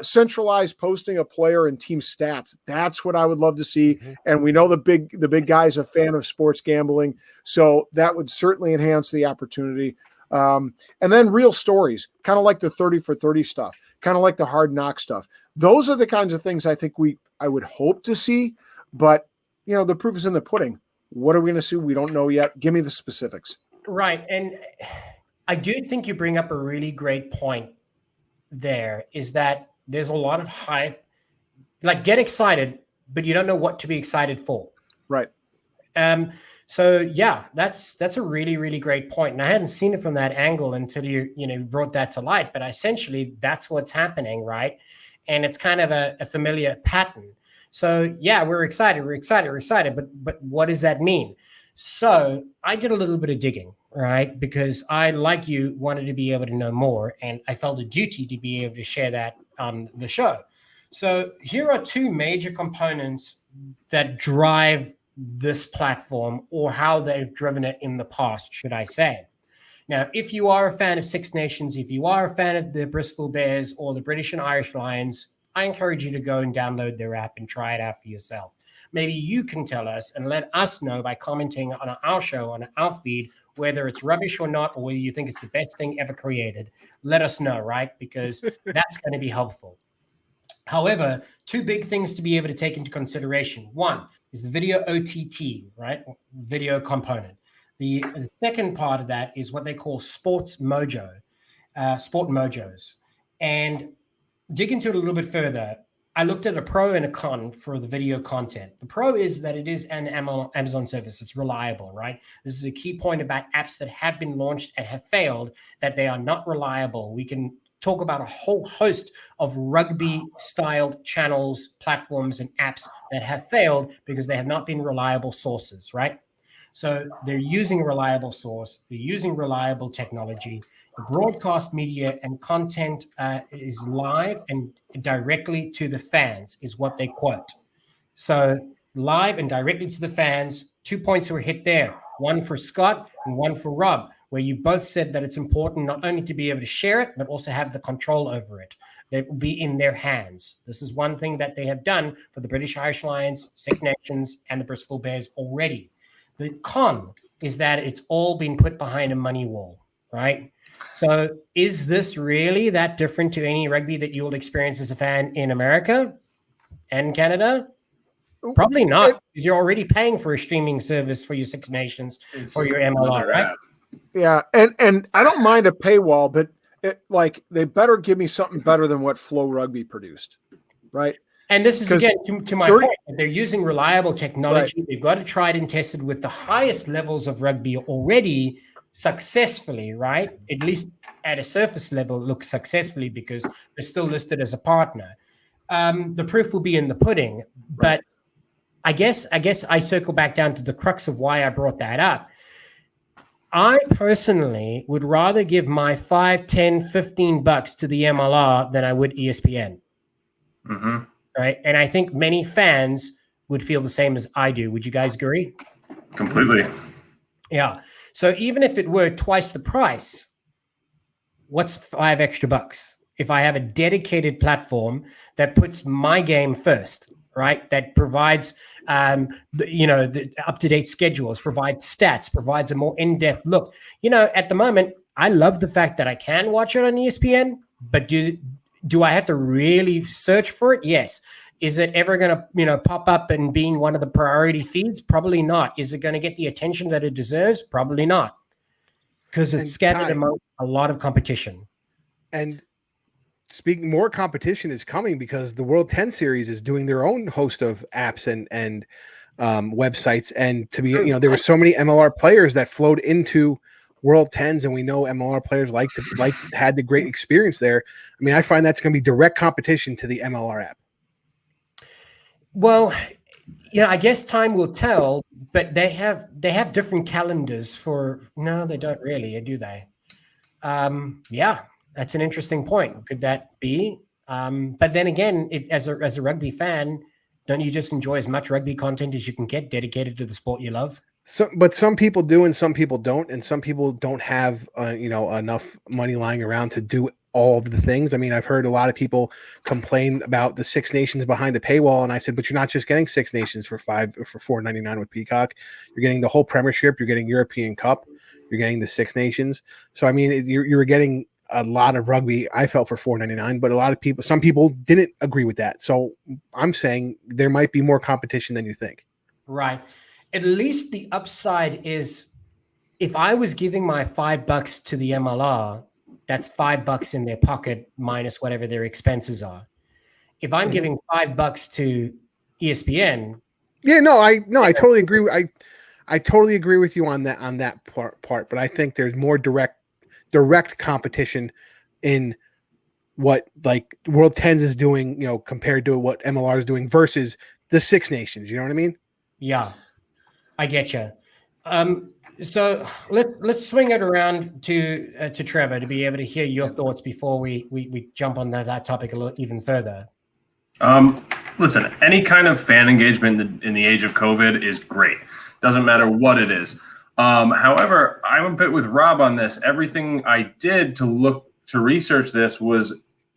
Centralized posting of player and team stats. That's what I would love to see. Mm-hmm. And we know the big guy's a fan of sports gambling, so that would certainly enhance the opportunity. And then real stories, kind of like the 30 for 30 stuff, kind of like the hard knock stuff. Those are the kinds of things I think I would hope to see. But, the proof is in the pudding. What are we going to see? We don't know yet. Give me the specifics. Right. And I do think you bring up a really great point there, is that there's a lot of hype. Like, get excited, but you don't know what to be excited for. Right. So, yeah, that's a really, really great point. And I hadn't seen it from that angle until you brought that to light. But essentially, that's what's happening, right? And it's kind of a familiar pattern. So, yeah, we're excited, but what does that mean? So I did a little bit of digging, right? Because I, like you, wanted to be able to know more, and I felt a duty to be able to share that on the show. So here are two major components that drive this platform, or how they've driven it in the past, should I say. Now, if you are a fan of Six Nations, if you are a fan of the Bristol Bears or the British and Irish Lions, I encourage you to go and download their app and try it out for yourself. maybe you can tell us and let us know by commenting on our show, on our feed, whether it's rubbish or not, or whether you think it's the best thing ever created. Let us know, right? Because that's going to be helpful. However, two big things to be able to take into consideration. One is the video OTT, right? Video component. The second part of that is what they call sport mojos. And dig into it a little bit further. I looked at a pro and a con for the video content. The pro is that it is an Amazon service. It's reliable, right? This is a key point about apps that have been launched and have failed, that they are not reliable. We can talk about a whole host of rugby-styled channels, platforms, and apps that have failed because they have not been reliable sources, right? So they're using a reliable source. They're using reliable technology. The broadcast media and content is live and directly to the fans is what they quote. So live and directly to the fans, 2 points were hit there. One for Scott and one for Rob, where you both said that it's important not only to be able to share it, but also have the control over it. That will be in their hands. This is one thing that they have done for the British Irish Lions, Six Nations, and the Bristol Bears already. The con is that it's all been put behind a money wall, right? So is this really that different to any rugby that you'll experience as a fan in America and Canada? Probably not, because you're already paying for a streaming service for your Six Nations, for your MLR, right? Yeah, and I don't mind a paywall, but they better give me something better than what Flow Rugby produced, right? And this is, again, to my point, they're using reliable technology. Right. They've got it tried and tested with the highest levels of rugby already successfully, right? At least at a surface level, look successfully because they're still listed as a partner. The proof will be in the pudding. Right. But I guess I circle back down to the crux of why I brought that up. I personally would rather give my $5, $10, $15 to the MLR than I would ESPN. Mm-hmm. Right. And I think many fans would feel the same as I do. Would you guys agree? Completely. Yeah. So even if it were twice the price, what's $5 extra? If I have a dedicated platform that puts my game first, right? That provides, the up-to-date schedules, provides stats, provides a more in-depth look. At the moment, I love the fact that I can watch it on ESPN, but do I have to really search for it? Yes. Is it ever going to, pop up and being one of the priority feeds? Probably not. Is it going to get the attention that it deserves? Probably not. Because it's scattered amongst a lot of competition. And speaking, more competition is coming because the World 10 Series is doing their own host of apps and websites. And to be, there were so many MLR players that flowed into World 10s, and we know MLR players had the great experience there. I mean, I find that's going to be direct competition to the MLR app. Well, I guess time will tell, but they have different calendars for. No, they don't really, do they? Yeah, that's an interesting point. Could that be? But then again, if as a rugby fan, don't you just enjoy as much rugby content as you can get dedicated to the sport you love? But some people do, and some people don't, and some people don't have enough money lying around to do all of the things. I mean, I've heard a lot of people complain about the Six Nations behind a paywall, and I said, but you're not just getting Six Nations for $4.99 with Peacock. You're getting the whole Premiership. You're getting European Cup. You're getting the Six Nations. So I mean, you're getting a lot of rugby. I felt for $4.99, but some people didn't agree with that. So I'm saying there might be more competition than you think. Right. At least the upside is, if I was giving my $5 to the MLR, that's $5 in their pocket minus whatever their expenses are. If I'm giving $5 to ESPN, I totally agree. I totally agree with you on that part. But I think there's more direct competition in what like World 10s is doing, compared to what MLR is doing versus the Six Nations. You know what I mean? Yeah, I get you. So let's swing it around to Trevor to be able to hear your thoughts before we jump on that topic a little even further. Listen, any kind of fan engagement in the age of COVID is great. Doesn't matter what it is. However, I'm a bit with Rob on this. Everything I did to research this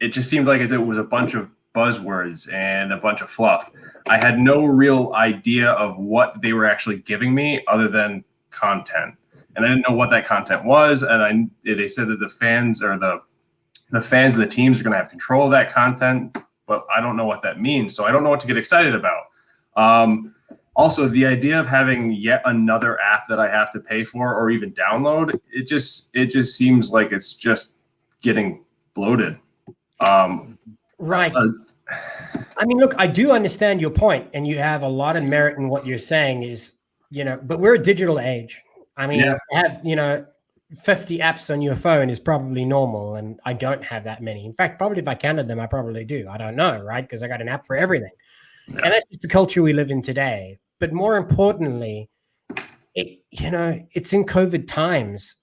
it just seemed like it was a bunch of buzzwords and a bunch of fluff. I had no real idea of what they were actually giving me other than content. And I didn't know what that content was. And they said that the fans or the fans of the teams are going to have control of that content, but I don't know what that means. So I don't know what to get excited about. Also, the idea of having yet another app that I have to pay for or even download, it just seems like it's just getting bloated. Right. I mean, look, I do understand your point, and you have a lot of merit in what you're saying is, but we're a digital age. I mean, Yeah. to have, 50 apps on your phone is probably normal, and I don't have that many. In fact, probably if I counted them, I probably do. I don't know, right? Because I got an app for everything. Yeah. And that's just the culture we live in today. But more importantly, it's in COVID times.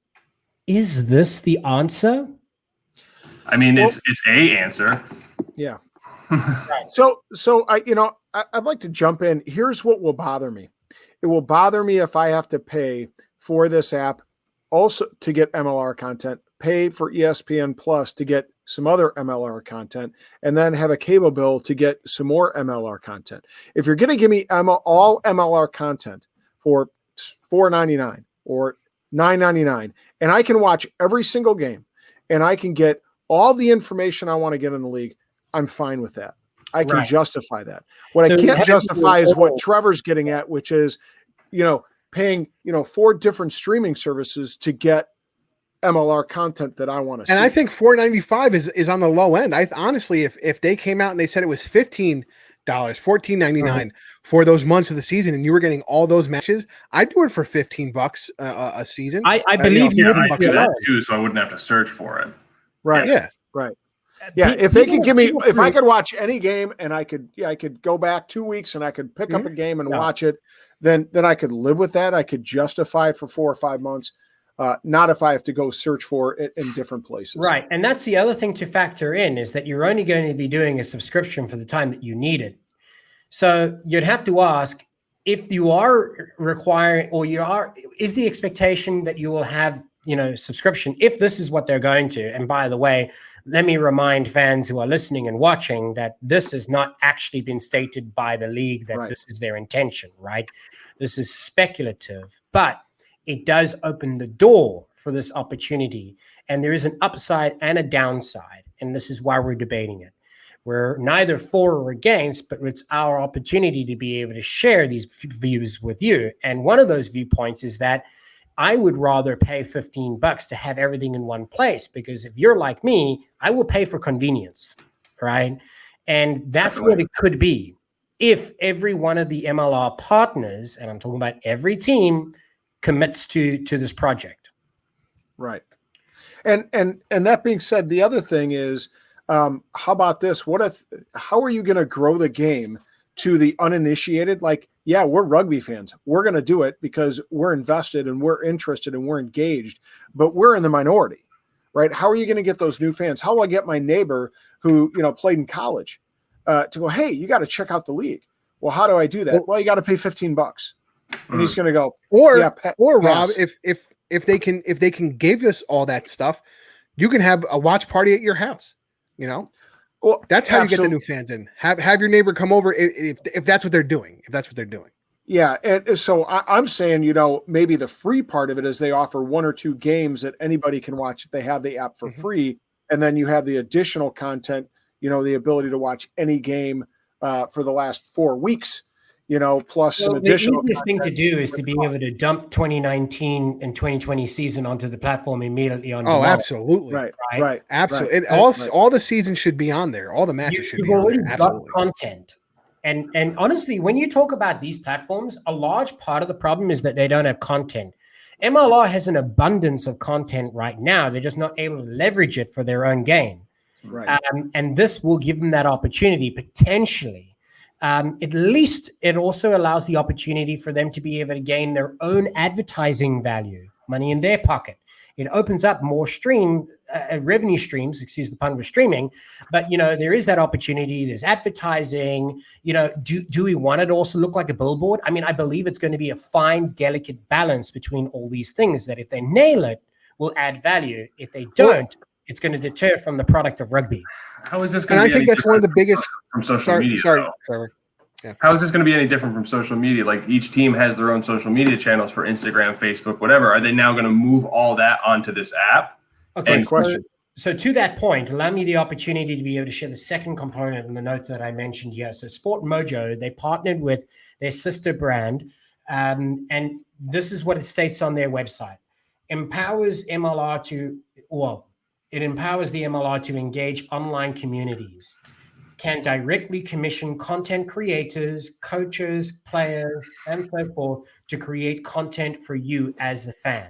Is this the answer? I mean, it's a answer. Yeah. So I'd like to jump in. Here's what will bother me. It will bother me if I have to pay for this app also to get MLR content, pay for ESPN Plus to get some other MLR content, and then have a cable bill to get some more MLR content. If you're going to give me all MLR content for $4.99 or $9.99, and I can watch every single game, and I can get all the information I want to get in the league, I'm fine with that. I can justify that. What I can't justify is what Trevor's getting at, which is, paying, 4 different streaming services to get MLR content that I want to see. And I think $4.95 is on the low end. I honestly, if they came out and they said it was $15, $14.99 for those months of the season, and you were getting all those matches, I'd do it for $15 a season. I believe I do that too, so I wouldn't have to search for it. Right. Yeah. Right. Yeah. If they could give me, if I could watch any game and I could go back 2 weeks and I could pick up a game and watch it, then I could live with that. I could justify it for 4 or 5 months. Not if I have to go search for it in different places. Right. And that's the other thing to factor in is that you're only going to be doing a subscription for the time that you need it. So you'd have to ask if you are requiring, or is the expectation that you will have, subscription, if this is what they're going to. And by the way, let me remind fans who are listening and watching that this has not actually been stated by the league that this is their intention, right? This is speculative, but it does open the door for this opportunity. And there is an upside and a downside. And this is why we're debating it. We're neither for or against, but it's our opportunity to be able to share these views with you. And one of those viewpoints is that I would rather pay $15 to have everything in one place, because if you're like me, I will pay for convenience, right? And that's what it could be if every one of the MLR partners, and I'm talking about every team, commits to this project. Right. And that being said, the other thing is, how about this? How are you going to grow the game to the uninitiated? Like, yeah, we're rugby fans. We're going to do it because we're invested and we're interested and we're engaged, but we're in the minority, right? How are you going to get those new fans? How will I get my neighbor who, played in college to go, hey, you got to check out the league. Well, how do I do that? Well, you got to pay $15. And he's going to go, or Rob, if they can give us all that stuff, you can have a watch party at your house, Well, that's how you get the new fans in. Have your neighbor come over if that's what they're doing. Yeah, and so I'm saying, maybe the free part of it is they offer 1 or 2 games that anybody can watch if they have the app for free, and then you have the additional content, the ability to watch any game for the last 4 weeks. Plus some additional. The easiest thing to do is to be able to dump 2019 and 2020 season onto the platform immediately on. Oh, absolutely. Right. Absolutely. All the seasons should be on there. All the matches should be on there. Absolutely. Content. And honestly, when you talk about these platforms, a large part of the problem is that they don't have content. MLR has an abundance of content right now. They're just not able to leverage it for their own gain. Right. And this will give them that opportunity potentially. At least it also allows the opportunity for them to be able to gain their own advertising value, money in their pocket. It opens up more revenue streams, excuse the pun with streaming, but there is that opportunity. There's advertising. Do we want it to also look like a billboard? I mean, I believe it's going to be a fine, delicate balance between all these things that if they nail it, will add value. If they don't, it's going to deter from the product of rugby. How is this going And to be I think that's one of the biggest from social media? Sorry, though? Trevor. Yeah. How is this going to be any different from social media? Like each team has their own social media channels for Instagram, Facebook, whatever. Are they now going to move all that onto this app? Okay, question. So to that point, allow me the opportunity to be able to share the second component in the notes that I mentioned here. So Sport Mojo, they partnered with their sister brand, and this is what it states on their website. It empowers the MLR to engage online communities, can directly commission content creators, coaches, players, and so forth to create content for you as the fan.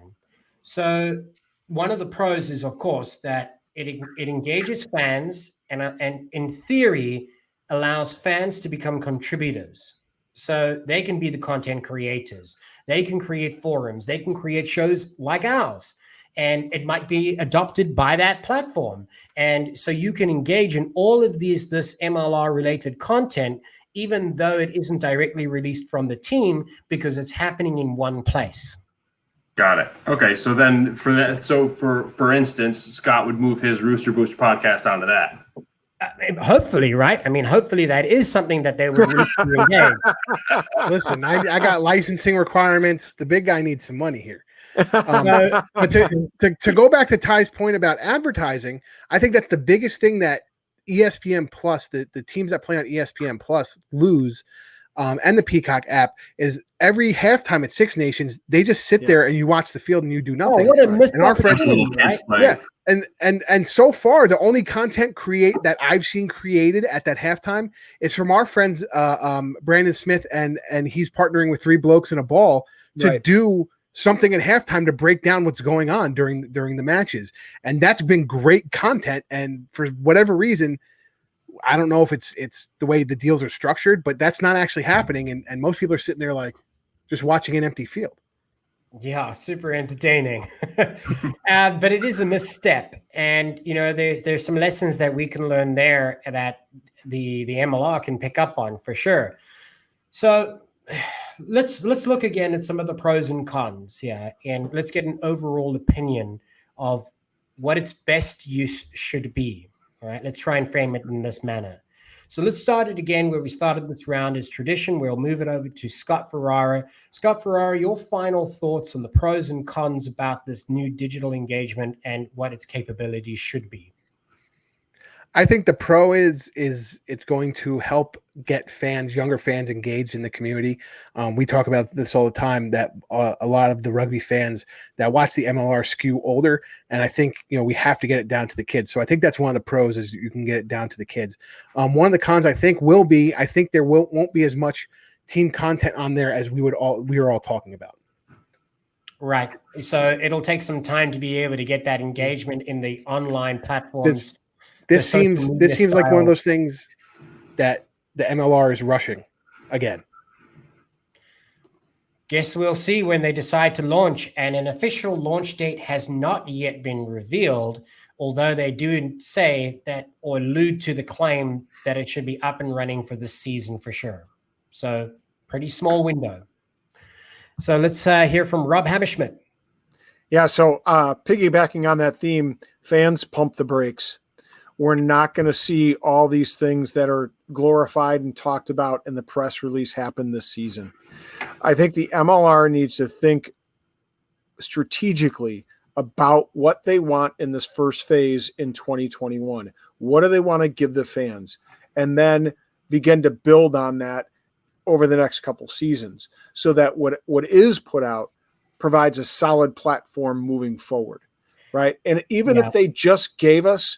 So one of the pros is, of course, that it engages fans and in theory allows fans to become contributors. So they can be the content creators. They can create forums. They can create shows like ours. And it might be adopted by that platform. And so you can engage in all of this MLR related content, even though it isn't directly released from the team, because it's happening in one place. Got it. Okay, so then for that, so for instance, Scott would move his Rooster Booster podcast onto that. Hopefully, right? I mean, hopefully that is something that they would reach to engage. Listen, I got licensing requirements. The big guy needs some money here. But to go back to Ty's point about advertising, I think that's the biggest thing that ESPN Plus, the teams that play on ESPN Plus lose, and the Peacock app, is every halftime at Six Nations, they just sit there and you watch the field and you do nothing. What a missed and our friends, right? Yeah. And so far, the only content that I've seen created at that halftime is from our friends, Brandon Smith, and he's partnering with Three Blokes and a Ball to do something at halftime to break down what's going on during the matches. And that's been great content. And for whatever reason, I don't know if it's the way the deals are structured, but that's not actually happening. And most people are sitting there like just watching an empty field. Yeah, super entertaining. But it is a misstep. And, you know, there's some lessons that we can learn there that the MLR can pick up on for sure. So let's look again at some of the pros and cons here, and let's get an overall opinion of what its best use should be. All right, let's try and frame it in this manner. So let's start it again where we started this round as tradition. We'll move it over to Scott Ferrara. Scott Ferrara, your final thoughts on the pros and cons about this new digital engagement and what its capabilities should be. I think the pro is it's going to help get younger fans engaged in the community. We talk about this all the time, that a lot of the rugby fans that watch the MLR skew older. And I think, we have to get it down to the kids. So I think that's one of the pros, is you can get it down to the kids. One of the cons I think there won't be as much team content on there as we were all talking about. Right. So it'll take some time to be able to get that engagement in the online platforms. This seems like one of those things that the MLR is rushing again. Guess we'll see when they decide to launch, and an official launch date has not yet been revealed, although they do say that, or allude to the claim that it should be up and running for this season for sure. So pretty small window. So let's hear from Rob Hammerschmidt. Yeah, so piggybacking on that theme, fans pump the brakes. We're not going to see all these things that are glorified and talked about in the press release happen this season. I think the MLR needs to think strategically about what they want in this first phase in 2021. What do they want to give the fans? And then begin to build on that over the next couple seasons, so that what is put out provides a solid platform moving forward, right? And even if they just gave us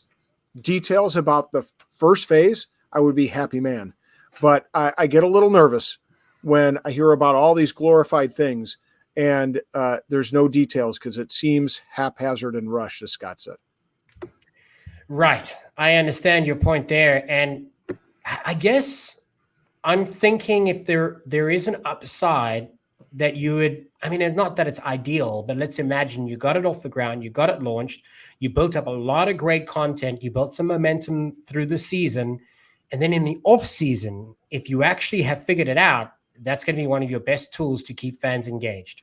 details about the first phase, I would be happy man. But I get a little nervous when I hear about all these glorified things and there's no details, because it seems haphazard and rushed, as Scott said. Right. I understand your point there. And I guess I'm thinking if there is an upside that you would, I mean, not that it's ideal, but let's imagine you got it off the ground, you got it launched, you built up a lot of great content, you built some momentum through the season, and then in the off season, if you actually have figured it out, that's going to be one of your best tools to keep fans engaged.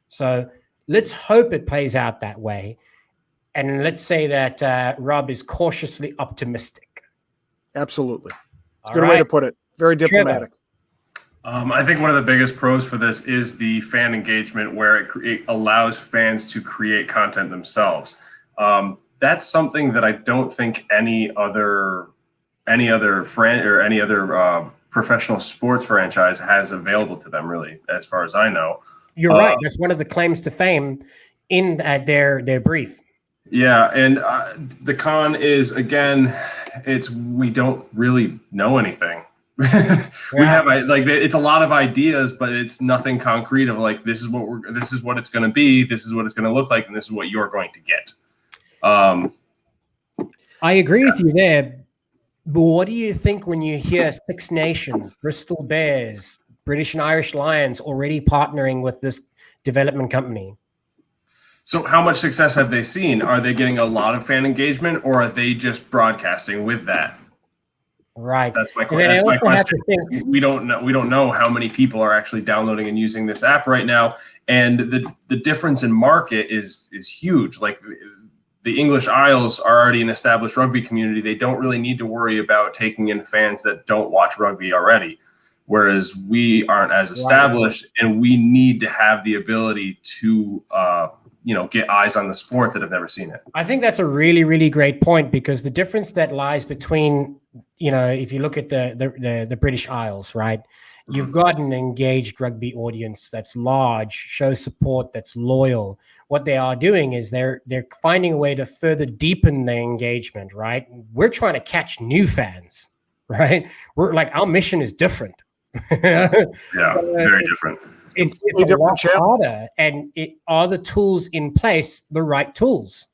So let's hope it plays out that way. And let's say that Rob is cautiously optimistic. Absolutely. It's a All good way right. to put it. Very diplomatic. I think one of the biggest pros for this is the fan engagement, where it allows fans to create content themselves. That's something that I don't think any other professional sports franchise has available to them, really, as far as I know. You're right. That's one of the claims to fame in their brief. Yeah, and the con is, again, we don't really know anything. We have it's a lot of ideas, but it's nothing concrete of like, this is what it's going to be, this is what it's going to look like, and this is what you're going to get. I agree with you there. But what do you think when you hear Six Nations, Bristol Bears, British and Irish Lions already partnering with this development company? So how much success have they seen? Are they getting a lot of fan engagement, or are they just broadcasting with that? Right. That's my question. We don't know how many people are actually downloading and using this app right now, and the difference in market is huge. Like, the English Isles are already an established rugby community. They don't really need to worry about taking in fans that don't watch rugby already, whereas we aren't as established, and we need to have the ability to get eyes on the sport that have never seen it. I think that's a really, really great point, because the difference that lies between, if you look at the British Isles, right? You've got an engaged rugby audience that's large, shows support, that's loyal. What they are doing is they're finding a way to further deepen their engagement, right? We're trying to catch new fans, right? We're like, our mission is different. Very different. It's a lot harder, and are the tools in place the right tools?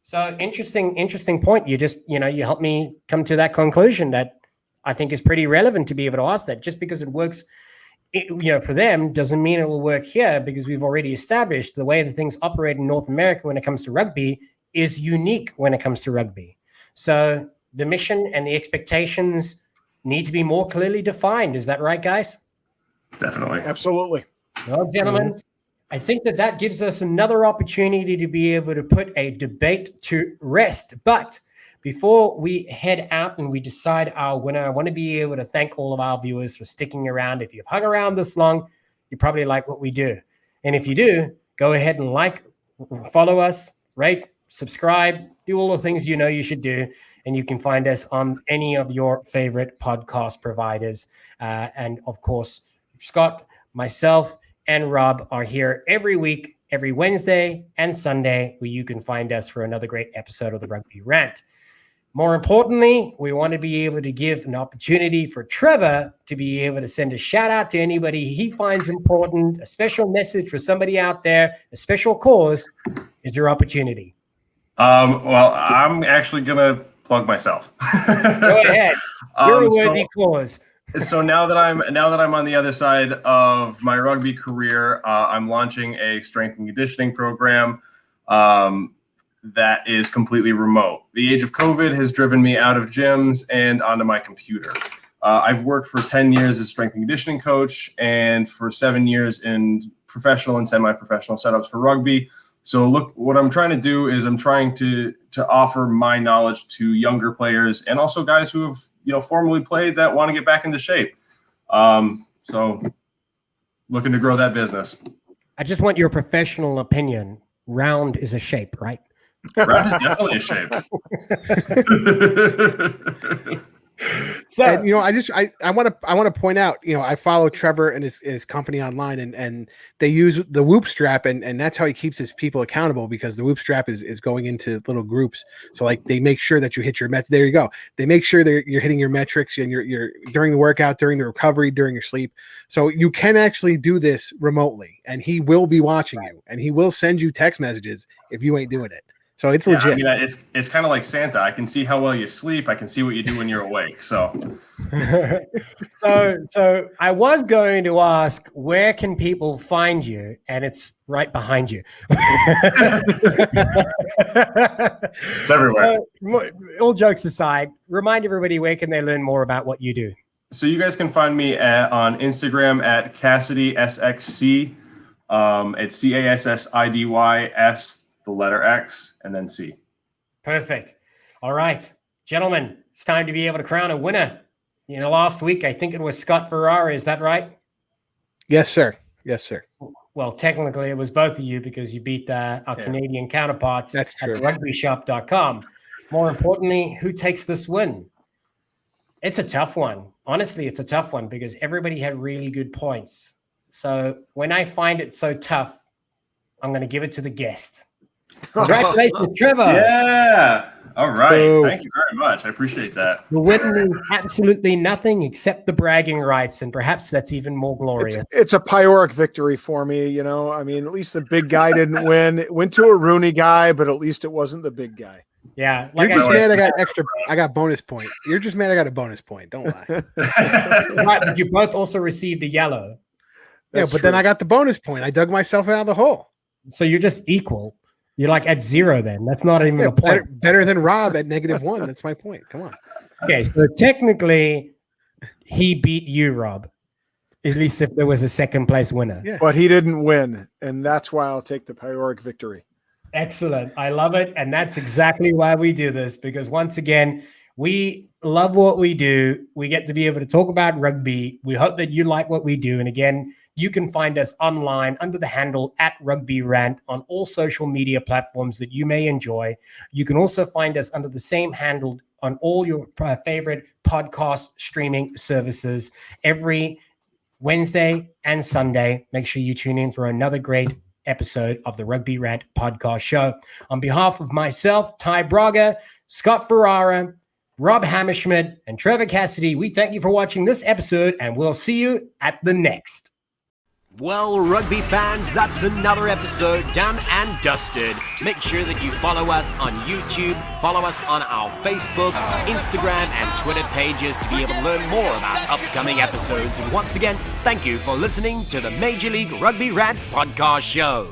So interesting point. You just you helped me come to that conclusion that I think is pretty relevant to be able to ask that. Just because it works, for them doesn't mean it will work here, because we've already established the way that things operate in North America when it comes to rugby is unique when it comes to rugby. So the mission and the expectations need to be more clearly defined. Is that right, guys? Definitely. Absolutely. Well, gentlemen, I think that gives us another opportunity to be able to put a debate to rest. But before we head out and we decide our winner, I want to be able to thank all of our viewers for sticking around. If you've hung around this long, you probably like what we do. And if you do, go ahead and follow us, rate, subscribe, do all the things you should do. And you can find us on any of your favorite podcast providers. And of course, Scott, myself, and Rob are here every week, every Wednesday and Sunday, where you can find us for another great episode of the Rugby Rant. More importantly, we want to be able to give an opportunity for Trevor to be able to send a shout out to anybody he finds important, a special message for somebody out there, a special cause. Is your opportunity? Well, I'm actually going to plug myself. Go ahead. You're a worthy cause. So now that I'm on the other side of my rugby career, I'm launching a strength and conditioning program that is completely remote. The age of COVID has driven me out of gyms and onto my computer. I've worked for 10 years as strength and conditioning coach, and for 7 years in professional and semi-professional setups for rugby. So look, what I'm trying to do is I'm trying to offer my knowledge to younger players, and also guys who have formerly played that want to get back into shape. So looking to grow that business. I just want your professional opinion. Round is a shape, right? Round is definitely a shape. So, and, I want to point out, I follow Trevor and his company online, and they use the Whoop strap, and that's how he keeps his people accountable, because the Whoop strap is going into little groups. So like, they make sure that you hit your met. There you go. They make sure that you're hitting your metrics, and you're during the workout, during the recovery, during your sleep. So you can actually do this remotely, and he will be watching you, and he will send you text messages if you ain't doing it. So it's legit. I mean, it's kind of like Santa. I can see how well you sleep. I can see what you do when you're awake. So I was going to ask, where can people find you? And it's right behind you. It's everywhere. All jokes aside, remind everybody, where can they learn more about what you do? So you guys can find me on Instagram at Cassidy SXC. It's CASSIDYS the letter X, and then C. Perfect. All right, gentlemen, it's time to be able to crown a winner. Last week, I think it was Scott Ferrara. Is that right? Yes, sir. Yes, sir. Well, technically, it was both of you because you beat our Canadian counterparts That's true. at rugbyshop.com. More importantly, who takes this win? It's a tough one. Honestly, it's a tough one because everybody had really good points. So when I find it so tough, I'm going to give it to the guest. Congratulations, Trevor. Yeah. All right. Boo. Thank you very much. I appreciate that. The win means absolutely nothing except the bragging rights, and perhaps that's even more glorious. It's a Pyork victory for me. I mean, at least the big guy didn't win. It went to a RUNY guy, but at least it wasn't the big guy. Yeah. You're just mad I got bonus point. You're just mad I got a bonus point. Don't lie. Right, but you both also received the yellow. That's but then I got the bonus point. I dug myself out of the hole. So you're just equal. You're like at 0 then. That's not even a point. Better than Rob at -1. That's my point. Come on. Okay, so technically he beat you, Rob. At least if there was a second place winner. Yeah. But he didn't win, and that's why I'll take the Pyork victory. Excellent. I love it. And that's exactly why we do this, because once again, we love what we do. We get to be able to talk about rugby. We hope that you like what we do. And again, you can find us online under the handle @Rugby Rant on all social media platforms that you may enjoy. You can also find us under the same handle on all your favorite podcast streaming services every Wednesday and Sunday. Make sure you tune in for another great episode of the Rugby Rant podcast show. On behalf of myself, Ty Braga, Scott Ferrara, Rob Hammerschmidt, and Trevor Cassidy, we thank you for watching this episode, and we'll see you at the next. Well, rugby fans, that's another episode done and dusted. Make sure that you follow us on YouTube, follow us on our Facebook, Instagram, and Twitter pages to be able to learn more about upcoming episodes. And once again, thank you for listening to the Major League Rugby Rant podcast show.